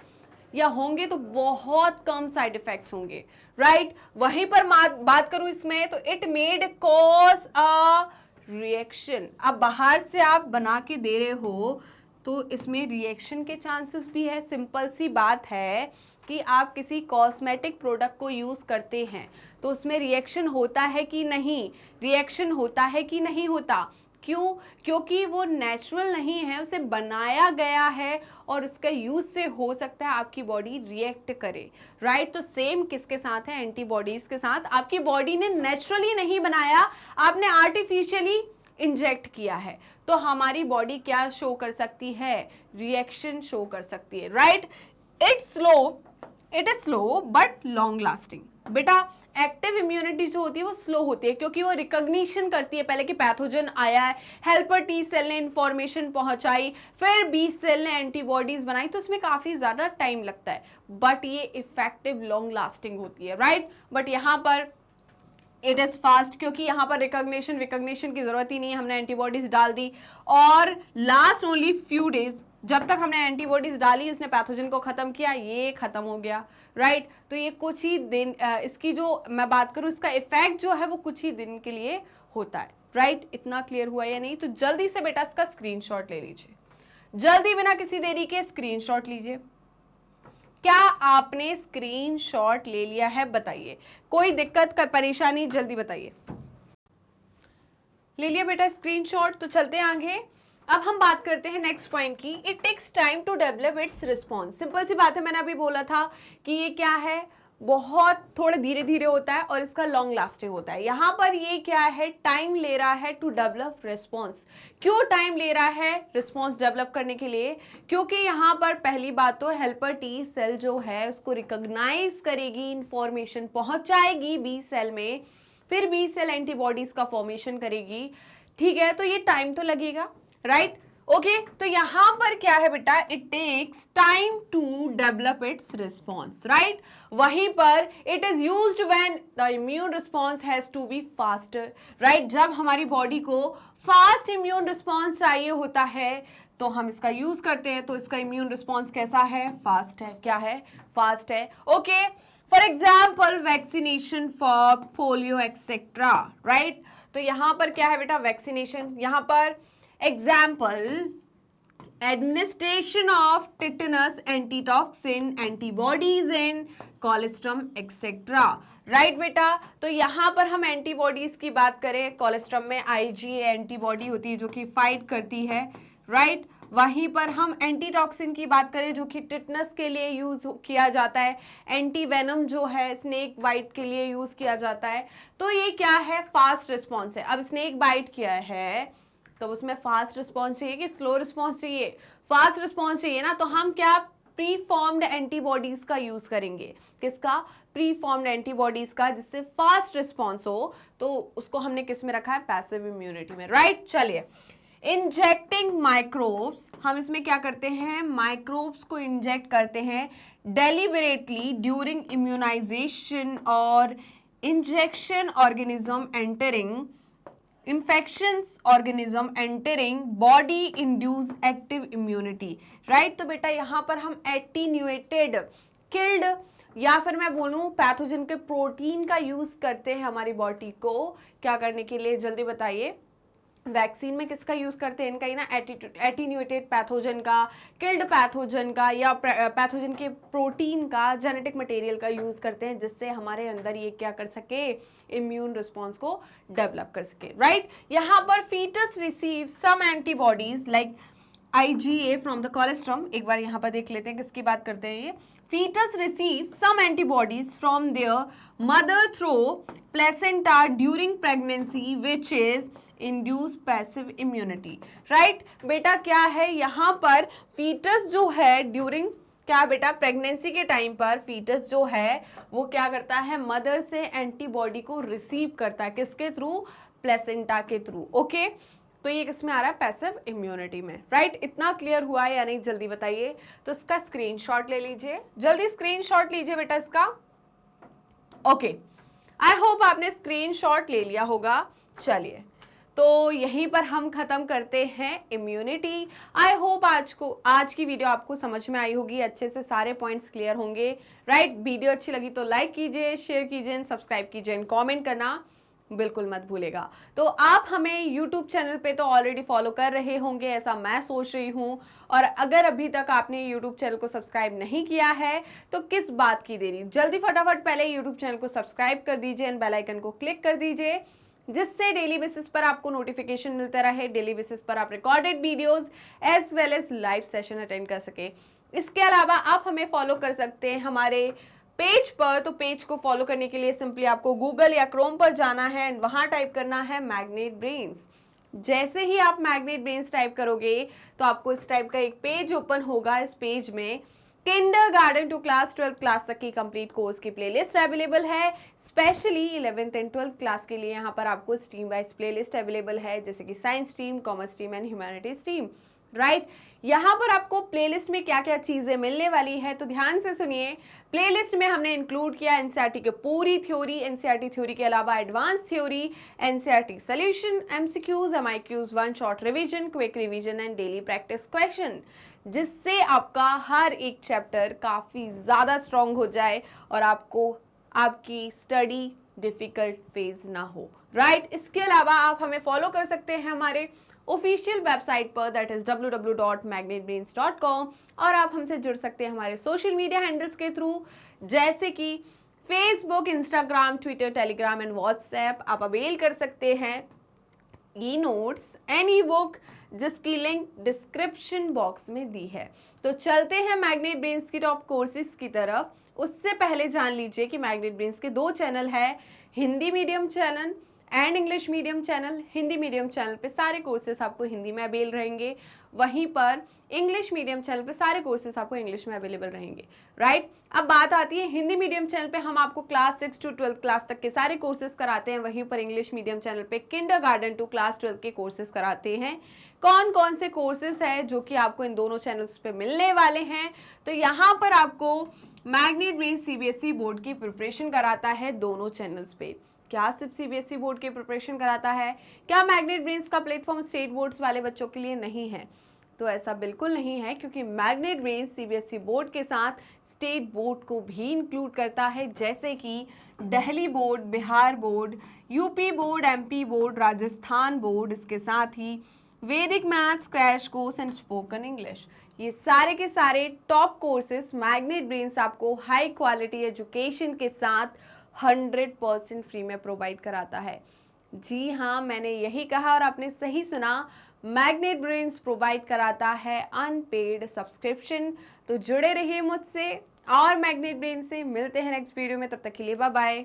या होंगे तो बहुत कम साइड इफेक्ट्स होंगे, राइट। वहीं पर बात करूं इसमें, तो it made cause a reaction. अब बाहर से आप बना के दे रहे हो तो इसमें रिएक्शन के चांसेस भी है। सिंपल सी बात है कि आप किसी कॉस्मेटिक प्रोडक्ट को यूज़ करते हैं तो उसमें रिएक्शन होता है कि नहीं, रिएक्शन होता है कि नहीं होता, क्यों, क्योंकि वो नेचुरल नहीं है, उसे बनाया गया है और उसका यूज से हो सकता है आपकी बॉडी रिएक्ट करे, राइट। तो सेम किसके साथ है, एंटीबॉडीज के साथ। आपकी बॉडी ने नेचुरली नहीं बनाया, आपने आर्टिफिशियली इंजेक्ट किया है, तो हमारी बॉडी क्या शो कर सकती है, रिएक्शन शो कर सकती है, right. It is slow but long lasting. बेटा एक्टिव इम्यूनिटी जो होती है वो स्लो होती है क्योंकि वो रिकॉग्निशन करती है पहले कि पैथोजन आया है, हेल्पर टी सेल ने इंफॉर्मेशन पहुंचाई, फिर बी सेल ने एंटीबॉडीज बनाई, तो इसमें काफी ज्यादा टाइम लगता है, बट ये इफेक्टिव लॉन्ग लास्टिंग होती है, राइट। बट यहाँ पर इट इज फास्ट क्योंकि यहाँ पर रिकॉग्निशन की जरूरत ही नहीं है, हमने एंटीबॉडीज डाल दी और लास्ट ओनली फ्यू डेज, जब तक हमने एंटीबॉडीज डाली उसने पैथोजन को खत्म किया, ये खत्म हो गया, राइट। तो ये कुछ ही दिन, इसकी जो मैं बात करूं इसका इफेक्ट जो है वो कुछ ही दिन के लिए होता है, राइट। इतना क्लियर हुआ या नहीं? तो जल्दी से बेटा इसका स्क्रीनशॉट ले लीजिए, जल्दी बिना किसी देरी के स्क्रीनशॉट लीजिए। क्या आपने स्क्रीनशॉट ले लिया है? बताइए, कोई दिक्कत का परेशानी, जल्दी बताइए। ले लिया बेटा स्क्रीनशॉट? तो चलते हैं आगे। अब हम बात करते हैं नेक्स्ट पॉइंट की। It takes time to develop its response. Simple सी बात है, मैंने अभी बोला था कि ये क्या है, बहुत थोड़ा धीरे धीरे होता है और इसका लॉन्ग लास्टिंग होता है। यहाँ पर ये क्या है, टाइम ले रहा है टू डेवलप रिस्पॉन्स। क्यों टाइम ले रहा है रिस्पॉन्स डेवलप करने के लिए? क्योंकि यहाँ पर पहली बात तो हेल्पर टी सेल जो है उसको रिकॉग्नाइज करेगी, इंफॉर्मेशन पहुंचाएगी बी सेल में, फिर बी सेल एंटीबॉडीज का फॉर्मेशन करेगी, ठीक है। तो ये टाइम तो लगेगा, राइट, ओके। तो यहां पर क्या है बेटा, it takes time to develop its response, right. वहीं पर it is used when the immune response has to be faster, right. जब हमारी बॉडी को फास्ट इम्यून रिस्पॉन्स चाहिए होता है तो हम इसका यूज करते हैं। तो इसका इम्यून रिस्पॉन्स कैसा है? फास्ट है। क्या है? फास्ट है, okay. For example vaccination for polio etcetera, right. तो यहां पर क्या है बेटा, वैक्सीनेशन। यहां पर example administration of tetanus, antitoxin, antibodies in colostrum etcetera, right बेटा। तो यहां पर हम एंटीबॉडीज की बात करें, कोलेस्ट्रम में आईजीए एंटीबॉडी होती है जो कि फाइट करती है, राइट। वहीं पर हम एंटीटॉक्सिन की बात करें जो कि टिटनस के लिए यूज किया जाता है, एंटीवेनम जो है स्नेक बाइट के लिए यूज किया जाता है। तो ये क्या है, फास्ट रिस्पॉन्स है। अब स्नेक बाइट किया है तो उसमें फास्ट रिस्पॉन्स चाहिए कि स्लो रिस्पॉन्स चाहिए? फास्ट रिस्पॉन्स चाहिए ना। तो हम क्या, प्री फॉर्म्ड एंटीबॉडीज का यूज करेंगे। किसका? प्री फॉर्म्ड एंटीबॉडीज का, जिससे फास्ट रिस्पॉन्स हो। तो उसको हमने किस में रखा है? पैसिव इम्यूनिटी में, राइट। चलिए, इंजेक्टिंग माइक्रोब्स, हम इसमें क्या करते हैं, माइक्रोब्स को इंजेक्ट करते हैं डेलिबरेटली ड्यूरिंग इम्यूनाइजेशन और injection organism entering infections organism entering body induce active immunity, right. तो बेटा यहाँ पर हम एटीन्यूएटेड, किल्ड, या फिर मैं बोलूँ पैथोजन के प्रोटीन का यूज करते हैं हमारी बॉडी को क्या करने के लिए, जल्दी बताइए। वैक्सीन में किसका यूज करते हैं? इनका ही ना, एटीन्यूएटेड पैथोजन का, किल्ड पैथोजन का, या पैथोजन के प्रोटीन का, जेनेटिक मटेरियल का यूज करते हैं, जिससे हमारे अंदर ये क्या कर सके, इम्यून रिस्पॉन्स को डेवलप कर सके, राइट। यहाँ पर foetus receive some antibodies like IgA from the colostrum. एक बार यहाँ पर देख लेते हैं किसकी बात करते हैं ये। Fetus receive some antibodies from their mother through placenta during pregnancy which is induce passive immunity, right. बेटा क्या है यहाँ पर, फीटस जो है ड्यूरिंग क्या बेटा, प्रेगनेंसी के टाइम पर फीटस जो है वो क्या करता है, मदर से एंटीबॉडी को रिसीव करता है। किसके थ्रू? प्लेसेंटा के थ्रू, ओके। तो ये किस में आ रहा है? पैसिव इम्यूनिटी में, राइट। इतना क्लियर हुआ है या नहीं, जल्दी बताइए। तो इसका स्क्रीनशॉट ले लीजिए, जल्दी स्क्रीनशॉट लीजिए बेटा इसका, ओके। आई होप आपने स्क्रीनशॉट ले लिया होगा। चलिए, तो यहीं पर हम खत्म करते हैं इम्यूनिटी। आई होप आज की वीडियो आपको समझ में आई होगी, अच्छे से सारे पॉइंट्स क्लियर होंगे, राइट। वीडियो अच्छी लगी तो लाइक कीजिए, शेयर कीजिए, सब्सक्राइब कीजिए, कमेंट करना बिल्कुल मत भूलेगा। तो आप हमें यूट्यूब चैनल पे तो ऑलरेडी फॉलो कर रहे होंगे, ऐसा मैं सोच रही हूँ। और अगर अभी तक आपने यूट्यूब चैनल को सब्सक्राइब नहीं किया है तो किस बात की देरी, जल्दी फटाफट पहले यूट्यूब चैनल को सब्सक्राइब कर दीजिए एंड बेल आइकन को क्लिक कर दीजिए, जिससे डेली बेसिस पर आपको नोटिफिकेशन मिलता रहे, डेली बेसिस पर आप recorded videos as well as live session attend कर सके। इसके अलावा आप हमें फॉलो कर सकते हैं हमारे पेज पर। तो पेज को फॉलो करने के लिए सिंपली आपको गूगल या क्रोम पर जाना है एंड वहां टाइप करना है मैग्नेट ब्रेन्स। जैसे ही आप मैग्नेट ब्रेन्स टाइप करोगे तो आपको इस टाइप का एक पेज ओपन होगा। इस पेज में kindergarten to class 12th class तक की कंप्लीट कोर्स की प्लेलिस्ट अवेलेबल है। Specially 11th and 12th class के लिए यहाँ पर आपको स्ट्रीम वाइज प्लेलिस्ट अवेलेबल है, जैसे कि science stream, commerce stream and humanities stream, right. यहाँ पर आपको प्लेलिस्ट में क्या क्या चीजें मिलने वाली है तो ध्यान से सुनिए। प्लेलिस्ट में हमने इंक्लूड किया एनसीईआरटी की पूरी थ्योरी, एनसीईआरटी थ्योरी के अलावा advance theory, NCERT solution, MCQs, MIQs, one shot revision, quick revision and daily practice question. जिससे आपका हर एक चैप्टर काफ़ी ज़्यादा स्ट्रॉन्ग हो जाए और आपको आपकी स्टडी डिफ़िकल्ट फेज ना हो, राइट। इसके अलावा आप हमें फॉलो कर सकते हैं हमारे ऑफिशियल वेबसाइट पर, दैट इज www.magnetbrains.com, और आप हमसे जुड़ सकते हैं हमारे सोशल मीडिया हैंडल्स के थ्रू, जैसे कि Facebook, Instagram, Twitter, Telegram and WhatsApp. आप अवेल कर सकते हैं e notes and E book, जिसकी लिंक डिस्क्रिप्शन बॉक्स में दी है। तो चलते हैं मैग्नेट ब्रेन्स की टॉप कोर्सेज की तरफ। उससे पहले जान लीजिए कि मैग्नेट ब्रेन्स के 2 चैनल है, Hindi medium channel and English medium channel. Hindi medium channel पे सारे कोर्सेस आपको हिंदी में अवेल रहेंगे, वहीं पर इंग्लिश मीडियम चैनल पे सारे कोर्सेस आपको इंग्लिश में अवेलेबल रहेंगे, राइट। अब बात आती है हिंदी मीडियम चैनल पे हम आपको क्लास 6 टू 12 क्लास तक के सारे कोर्सेज कराते हैं, वहीं पर इंग्लिश मीडियम चैनल पे किंडरगार्टन टू क्लास 12 के कोर्सेज कराते हैं। कौन कौन से कोर्सेज हैं जो कि आपको इन दोनों चैनल्स पे मिलने वाले हैं? तो यहाँ पर आपको मैग्नेट ब्रेन्स सीबीएसई बोर्ड की प्रिपरेशन कराता है दोनों चैनल्स पे। क्या सिर्फ सीबीएसई बोर्ड की प्रिपरेशन कराता है? क्या मैग्नेट ब्रेन्स का प्लेटफॉर्म स्टेट बोर्ड्स वाले बच्चों के लिए नहीं है? तो ऐसा बिल्कुल नहीं है, क्योंकि मैग्नेट ब्रेन्स सीबीएसई बोर्ड के साथ स्टेट बोर्ड को भी इंक्लूड करता है, जैसे कि Delhi board, Bihar board, UP board, MP board, Rajasthan board, इसके साथ ही वैदिक maths, crash course and spoken English. ये सारे के सारे टॉप कोर्सेज मैग्नेट ब्रेन्स आपको हाई क्वालिटी एजुकेशन के साथ 100% फ्री में प्रोवाइड कराता है। जी हाँ, मैंने यही कहा और आपने सही सुना, मैग्नेट ब्रेन्स प्रोवाइड कराता है अनपेड सब्सक्रिप्शन। तो जुड़े रहिए मुझसे और मैग्नेट ब्रेन से। मिलते हैं नेक्स्ट वीडियो में, तब तक के लिए बाय बाय।